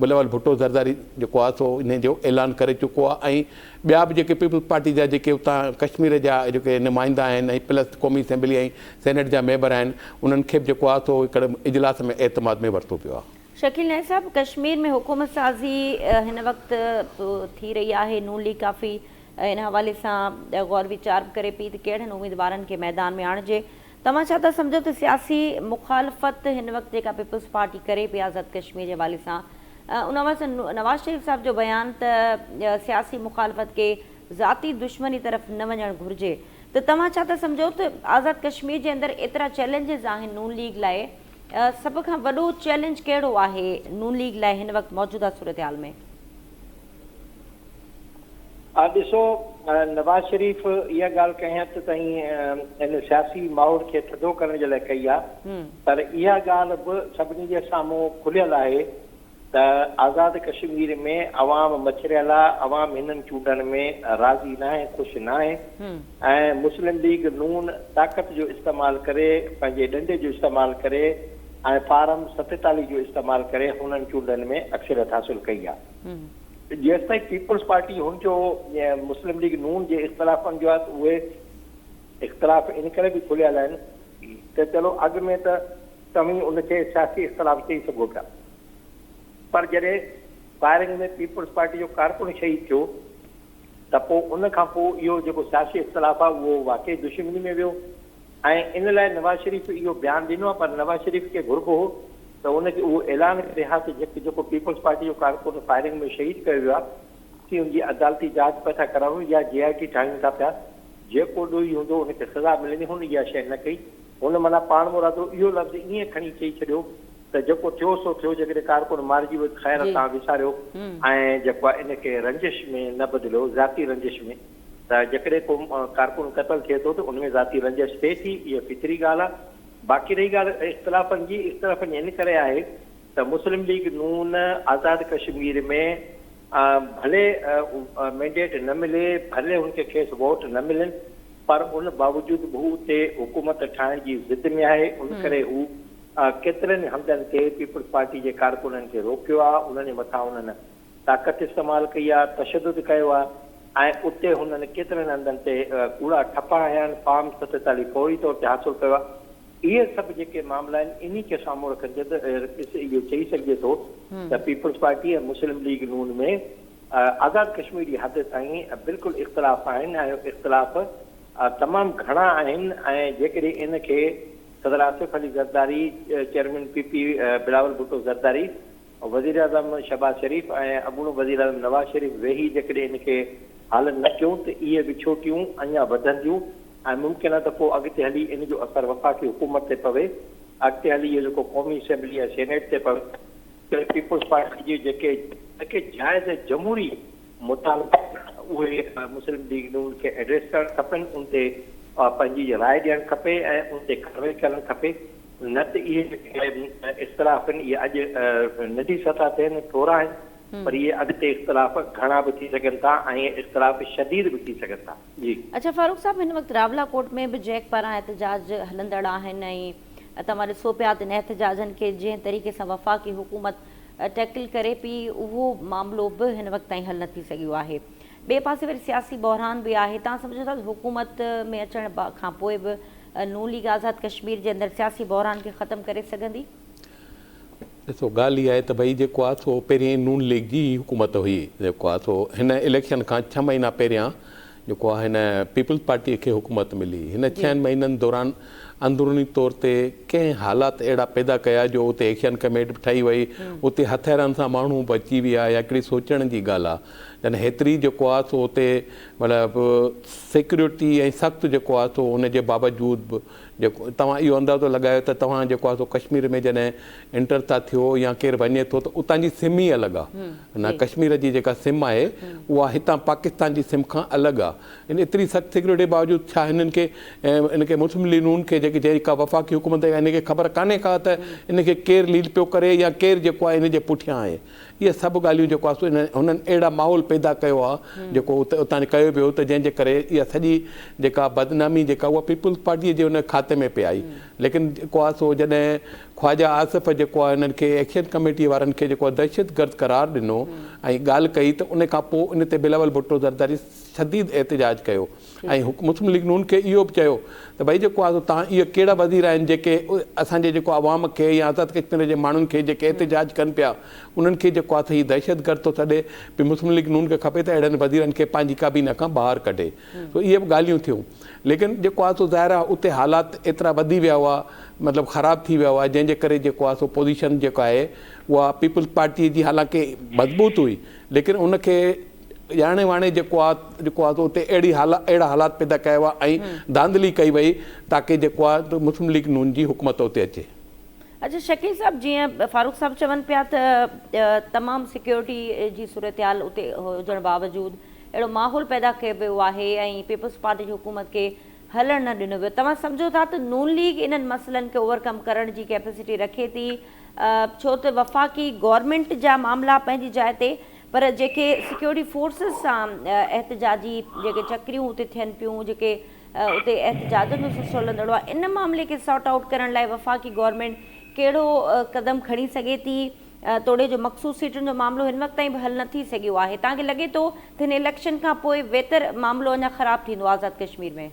Speaker 3: बिलावल भुट्टो ज़रदारी जेको आहे सो इन जो ऐलान करे चुको आहे। ऐं ॿिया बि जेके पीपल्स पार्टी जा जेके उतां कश्मीर जा जेके नुमाइंदा आहिनि ऐं प्लस क़ौमी असेंबली ऐं सेनेट जा मेंबर आहिनि उन्हनि खे बि जेको आहे सो हिकिड़े इजलास में एतमाद में वरितो पियो आहे।
Speaker 1: शकील नायक साहब, कश्मीर में हुकूमत साज़ी हिन वक़्तु थी रही आहे, नून लीग काफ़ी इन हवाले सां गौर वीचार करे पई त कहिड़नि उम्मीदवारनि खे मैदान में आणिजे। तव्हां छा था सम्झो त सियासी मुखालफ़त हिन वक़्तु जेका पीपल्स पार्टी करे पई आज़ाद कश्मीर जे हवाले सां उन वक़्तु नवाज़ शरीफ़ साहब जो बयान त सियासी मुखालफ़त खे ज़ाती दुश्मनी तरफ़ न वञणु घुरिजे, त तव्हां छा था सम्झो त आज़ाद कश्मीर जे अंदरि एतिरा चैलेंजिस आहिनि नून लीग लाइ, सभ खां वॾो चैलेंज कहिड़ो आहे नून लीग लाइ हिन वक़्तु मौजूदा सूरत हाल में?
Speaker 4: ॾिसो, नवाज़ शरीफ़ इहा ॻाल्हि कंहिं हद ताईं इन सियासी माहौल खे थधो करण जे लाइ कई आहे, पर इहा ॻाल्हि बि सभिनी जे साम्हूं खुलियल आहे त आज़ाद कश्मीर में अवाम मछरियल आहे, अवाम हिननि चूंडनि में राज़ी न आहे, ख़ुशि न आहे। ऐं मुस्लिम लीग नून ताक़त जो इस्तेमालु करे, पंहिंजे ॾंडे जो इस्तेमालु करे ऐं फारम 47 जो इस्तेमालु करे हुननि चूंडनि में अक्सरियत हासिल कई आहे। जेसि ताईं पीपल्स पार्टी हुनजो मुस्लिम लीग नून जे इख़्तिलाफ़नि जो आहे उहे इख़्तिलाफ़ इन करे बि खुलियल आहिनि त चलो अॻु में त तव्हीं उनखे सियासी इख़्तिलाफ़ चई सघो पिया, पर जॾहिं फायरिंग में पीपल्स पार्टी जो कारकुन शहीद थियो त पोइ उन खां पोइ इहो जेको सियासी इख़्तिलाफ़ आहे उहो वाक़ई दुश्मनी में वियो। ऐं इन लाइ नवाज़ शरीफ़ इहो बयानु ॾिनो आहे, पर नवाज़ शरीफ़ खे घुरिबो हो त उनखे उहो ऐलान करे हा त जेको पीपल्स पार्टी जो कारकुन फायरिंग में शहीद कयो वियो आहे की उनजी अदालती जांच पिया था करायूं या JIT ठाहियूं था पिया, जेको ॾोही हूंदो उनखे सज़ा मिलंदी, हुन इहा शइ न कई। हुन माना पाण मुरादो इहो लफ़्ज़ ईअं खणी चई छॾियो त जेको थियो सो थियो, जेकॾहिं कारकुन मारिजी वियो ख़ैर तव्हां विसारियो ऐं जेको आहे इनखे रंजिश में न बदिलियो, ज़ाती रंजिश में, त जेकॾहिं को कारकुन क़तल थिए थो त उनमें ज़ाती रंजिश थिए थी, इहा फितरी ॻाल्हि आहे। बाक़ी रही ॻाल्हि इख़्तिलाफ़नि इन करे आहे त मुस्लिम लीग नून आज़ाद कश्मीर में भले मैंडेट न मिले, भले उनखे खेसि वोट न मिलनि, पर उन बावजूदि बि हू उते हुकूमत ठाहिण जी ज़िद में आहे। उन करे हू केतिरनि हंधनि ते पीपल्स पार्टी जे कारकुननि खे रोकियो आहे, उन्हनि जे मथां उन्हनि ताक़त इस्तेमालु कई आहे, तशदुद कयो आहे ऐं उते हुननि केतिरनि हंधनि ते कूड़ा ठपा हया आहिनि, फार्म 47 फौरी तौर ते हासिलु कयो आहे। इहे सभु जेके मामला आहिनि इन खे साम्हूं रखंदे त इहो चई सघिजे थो त पीपल्स पार्टी ऐं मुस्लिम लीग नून में आज़ाद कश्मीर जी हद ताईं बिल्कुलु इख़्तिलाफ़ आहिनि ऐं इख़्तिलाफ़ तमामु घणा आहिनि। ऐं जेकॾहिं इन खे सदर आसिफ अली ज़रदारी, चेयरमैन PP बिलावल भुट्टो ज़रदारी, वज़ीर आज़म शहबाज शरीफ़ ऐं अॻूणो वज़ीर आज़म नवाज़ शरीफ़ वेही जेकॾहिं इन खे हल न कयूं त इहे विछोटियूं अञा वधंदियूं ऐं मुमकिन आहे त पोइ अॻिते हली इन जो असरु वफ़ाक़ी हुकूमत ते पवे, अॻिते हली इहो जेको क़ौमी असेंबली या सेनेट ते पवे। पीपल्स पार्टी जी जेके जाइज़ जमहूरी मुतालबा उहे मुस्लिम लीग नून खे एड्रेस करणु खपनि, उन ते पंहिंजी राय ॾियणु खपे ऐं उन ते कार्रवाई करणु खपे। न त इहे जेके इख़्तिलाफ़ आहिनि इहे अॼु नंढी सतह ते आहिनि, थोरा आहिनि, पर इहे अॻिते इख़्तिलाफ़ घणा बि थी सघनि था ऐं इख़्तिलाफ़ शदीद बि थी सघनि था। जी
Speaker 1: अच्छा फारूक साहब, हिन वक़्तु रावला कोट में बि जैक पारां एहतजाज हलंदड़ आहिनि ऐं तव्हां ॾिसो पिया त इन एहतजाजनि खे जंहिं तरीक़े सां वफ़ाक़ी हुकूमत टैकल करे पई उहो मामिलो बि हिन वक़्त ताईं हल न थी सघियो आहे। ॿिए पासे वरी सियासी बहरान बि आहे। तव्हां सम्झो था हुकूमत में अचण खां पोइ बि नून लीग आज़ाद कश्मीर जे अंदरि सियासी बहरान खे ख़तमु करे सघंदी?
Speaker 3: ॾिसो ॻाल्हि इहा आहे त भई जेको आहे सो पहिरीं नून लीग जी हुकूमत हुई, जेको आहे सो हिन इलेक्शन खां 6 महीना पहिरियां जेको आहे हिन पीपल्स पार्टीअ खे हुकूमत मिली। हिन 6 महीननि दौरान अंदरूनी तौर ते कंहिं हालात अहिड़ा पैदा कया जो उते एक्शन कमेटी ठही वई, उते हथियारनि सां माण्हू बची विया, या हिकिड़ी सोचण जी ॻाल्हि आहे। यानी हेतिरी जेको आहे सो उते मतिलबु सिक्योरिटी ऐं सख़्तु जेको आहे सो उनजे बावजूदि बि जेको तव्हां इहो अंदाज़ो लॻायो त तव्हां जेको आहे सो कश्मीर में जॾहिं एंटर था थियो या केरु वञे थो त उतां जी सिम ई अलॻि आहे। न कश्मीर जी जेका सिम आहे उहा हितां पाकिस्तान जी सिम खां अलॻि आहे। इन एतिरी सख़्तु सिक्योरिटी बावजूदि छा हिननि खे इनखे मुस्लिम लीग नून खे जेका वफ़ाक़ी हुकूमत आहे इनखे ख़बर कान्हे का त इनखे केरु लीड पियो करे या केरु जेको आहे इन जे पुठियां आहे। इहे सभु ॻाल्हियूं जेको आहे सो हुननि अहिड़ा माहौल पैदा कयो आहे जेको उतां कयो पियो त जंहिंजे करे इहा सॼी जेका बदनामी जेका उहा पीपल्स पार्टीअ जे हुन खाते में पे आई। लेकिन जेको आहे सो जॾहिं ख्वाजा आसिफ जेको आहे हिननि खे एक्शन कमेटी वारनि खे जेको आहे दहशतगर्द करार ॾिनो ऐं ॻाल्हि कई त उन खां पोइ उन ते बिलावल भुट्टो ज़रदारी शदीद एहतजाज कयो ऐं मुस्लिम लीग नून खे इहो बि चयो त भई जेको आहे तव्हां इहे कहिड़ा वज़ीर आहिनि जेके असांजे जेको आवाम खे या आज़ाद कश्मीर जे माण्हुनि खे जेके एहतजाज कनि पिया उन्हनि खे जेको आहे हीउ दहशतगर्द थो सॾे की मुस्लिम लीग नून खे खपे त अहिड़नि वज़ीरनि खे पंहिंजी काबीना खां ॿाहिरि कढे। तो इहे बि ॻाल्हियूं थियूं। लेकिन जेको आहे सो ज़ाहिर आहे उते हालात एतिरा वधी विया हुआ, मतिलबु ख़राबु थी विया हुआ, जंहिंजे करे जेको आहे सो पोज़ीशन जेका आहे उहा पीपल्स पार्टीअ जी हालांकि मज़बूत हुई, लेकिन उनखे ॼाणे वाणे जेको आहे उते अहिड़ा हालात पैदा कया हुआ ऐं धांधली कई वई ताकी जेको आहे मुस्लिम लीग नून जी हुकूमत उते अचे।
Speaker 1: अच्छा शकील साहब, जीअं फारूक साहब चवनि पिया त तमामु सिक्योरिटी जी सूरत-हाल उते हुजण बावजूदि अहिड़ो माहौल पैदा कयो वियो आहे ऐं पीपल्स पार्टी जी हुकूमत खे हलण न ॾिनो वियो। तव्हां सम्झो था त नून लीग इन्हनि मसइलनि खे ओवरकम करण जी कैपेसिटी रखे थी, छो त वफ़ाक़ी गवर्नमेंट जा मामला पंहिंजी जाइ ते, पर जेके सिक्योरिटी फोर्सिस सां एहतजाजी जेके चक्रियूं उते थियनि पियूं, जेके उते एहतजाजनि जो सिलसिलो हलंदड़ो आहे, इन मामले खे सॉर्ट आउट करण लाइ वफ़ाक़ी गवर्नमेंट कहिड़ो क़दम खणी सघे थी? तोड़े जो मखसूस सीटुनि जो मामिलो हिन वक़्त ताईं बि हल न थी सघियो आहे। तव्हांखे लॻे थो त हिन इलेक्शन खां पोइ बहितर मामिलो अञा ख़राबु थींदो आज़ाद कश्मीर में?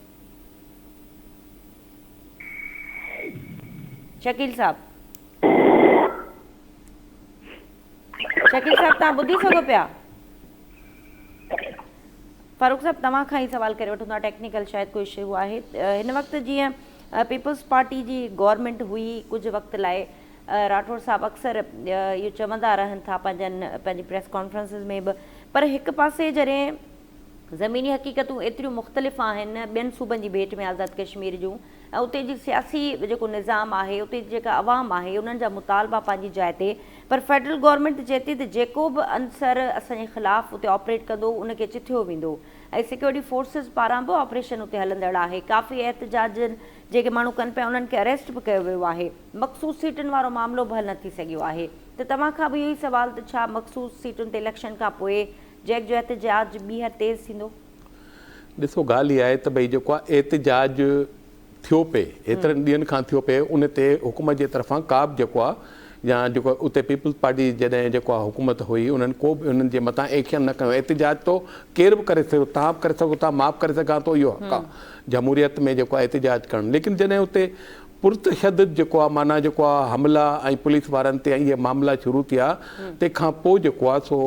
Speaker 1: शकील साहब तव्हां ॿुधी सघो पिया? फारूक साहब तव्हां खां ई सवाल करे वठूं था, टेक्निकल शायदि कोई इशू आहे। हिन वक़्तु जीअं पीपल्स पार्टी जी गवर्नमेंट हुई कुझु वक़्त लाइ, राठौड़ साहब अक्सर इहो चवंदा रहनि था पंहिंजी प्रेस कॉन्फ्रेंसिस में बि, पर हिकु पासे जॾहिं ज़मीनी हक़ीक़तूं एतिरियूं मुख़्तलिफ़ आहिनि ॿियनि सूबनि जी भेट में आज़ाद कश्मीर जूं, ऐं उते जी सियासी जेको निज़ाम आहे, उते जी जेका अवाम आहे, उन्हनि जा मुतालबा पंहिंजी जाइ ते, पर फेडरल गवर्नमेंट चए थी त जेको बि अंसर असांजे ख़िलाफ़ु उते ऑपरेट कंदो उनखे चिथियो वेंदो, ऐं सिक्योरिटी फोर्सिस पारां बि ऑपरेशन उते हलंदड़ आहे। काफ़ी एहतजाजनि जेके माण्हू कनि पिया उन्हनि खे अरेस्ट बि कयो वियो आहे। मखसूस सीटुनि वारो मामिलो बि हल न थी सघियो आहे। त तव्हां खां बि इहो ई सुवाल त छा मखसूस सीटुनि ते इलेक्शन खां पोइ जैक जो एहतजाज ॿीहर तेज़ थींदो?
Speaker 3: ॾिसो ॻाल्हि इहा आहे त भई जेको आहे एहतजाज थियो पिए, एतिरनि ॾींहंनि खां थियो पिए, उन ते हुकूमत जे तरफ़ां का बि जेको आहे या जेको उते पीपल्स पार्टी जॾहिं जेको आहे हुकूमत हुई उन्हनि को बि उन्हनि जे मथां एक्शन न खयो। एहतिजाज तो केर बि करे सघो, तव्हां बि करे सघो था, मां बि करे सघां थो, इहो हक़ आहे जमहूरियत में जेको आहे एहतिजाज करणु। लेकिन जॾहिं उते पुरतशदद जेको आहे माना जेको आहे हमला ऐं पुलिस वारनि ते इहे मामला शुरू थिया, तंहिंखां पोइ जेको आहे सो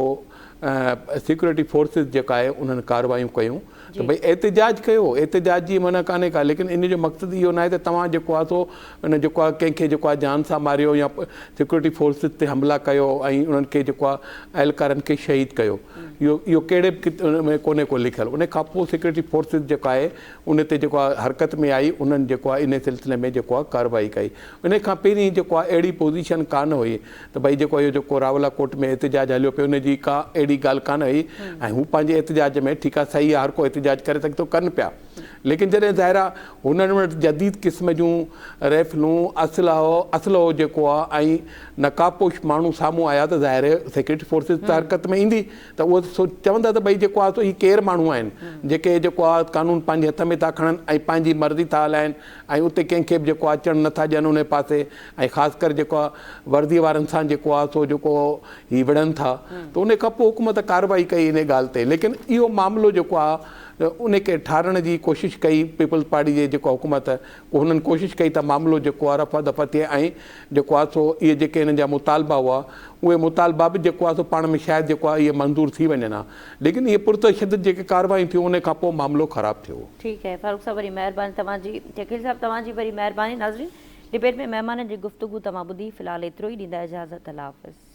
Speaker 3: सिक्योरिटी फोर्सिस जेका आहे उन्हनि कार्रवाइयूं कयूं त भई एहतिजाज कयो, एहतिजाज जी माना कान्हे का। लेकिन इन जो मक़सदु इहो न आहे त तव्हां जेको आहे सो उन जेको आहे कंहिंखे जेको आहे जान सां मारियो या सिक्योरिटी फोर्सिस ते हमला कयो ऐं उन्हनि खे जेको आहे अहलकारनि खे शहीद कयो। इहो कहिड़े बि उन में कोन्हे को लिखियलु। उन खां पोइ सिक्योरिटी फोर्सिस जेको आहे उन ते जेको आहे हरकत में आई, उन्हनि जेको आहे इन सिलसिले में जेको आहे कार्रवाई कई। उन खां पहिरीं जेको आहे अहिड़ी पोज़ीशन कान हुई त भई जेको इहो जेको रावलाकोट में एहतिजाज हलियो पियो उनजी का अहिड़ी ॻाल्हि कान हुई ऐं हू पंहिंजे एहतिजाज में ठीकु आहे सही आहे, हर को एहतिजाज करे सघे थो, कनि पिया। लेकिन जॾहिं ज़ाहिर आहे हुननि वटि जदीद क़िस्म जूं रैफलूं असलो जेको आहे ऐं नकाबपोश माण्हू साम्हूं आया त ज़ाहिर सिक्योरिटी फोर्सिस त हरकत में ईंदी त उहो चवंदा त भई जेको आहे सो हीअ केरु माण्हू आहिनि जेके जेको आहे कानून पंहिंजे हथ में था खणनि ऐं पंहिंजी मर्ज़ी था हलाइनि ऐं उते कंहिंखे बि जेको आहे अचणु नथा ॾियनि उन पासे, ऐं ख़ासि करे जेको आहे वर्दी वारनि सां जेको आहे सो जेको हीअ विढ़नि था। त उन खां पोइ हुकूमत कार्रवाई कई इन ॻाल्हि ते। लेकिन इहो मामिलो जेको आहे उन खे ठारण जी कोशिशि कई पीपल्स पार्टी जे जेको हुकूमत, हुननि कोशिशि कई त मामिलो जेको आहे रफ़ा दफ़ा थिए ऐं जेको आहे सो इहे जेके हिननि जा मुतालबा हुआ उहे मुतालबा बि जेको आहे सो पाण में शायदि जेको आहे इहे मंज़ूर थी वञनि हा। लेकिन इहे पुरतशदद जेके कार्रवाई थियूं उन खां पोइ मामिलो ख़राबु थियो।
Speaker 1: ठीकु आहे फारूक साहब, वरी महिरबानी तव्हांजी। शकील साहब तव्हांजी वरी महिरबानी। नाज़रीन, डिबेट में महिमाननि जी गुफ़्तगू तव्हां ॿुधी। फ़िलहालु एतिरो ई, ॾींदा इजाज़त। अल्लाह हाफ़िज़।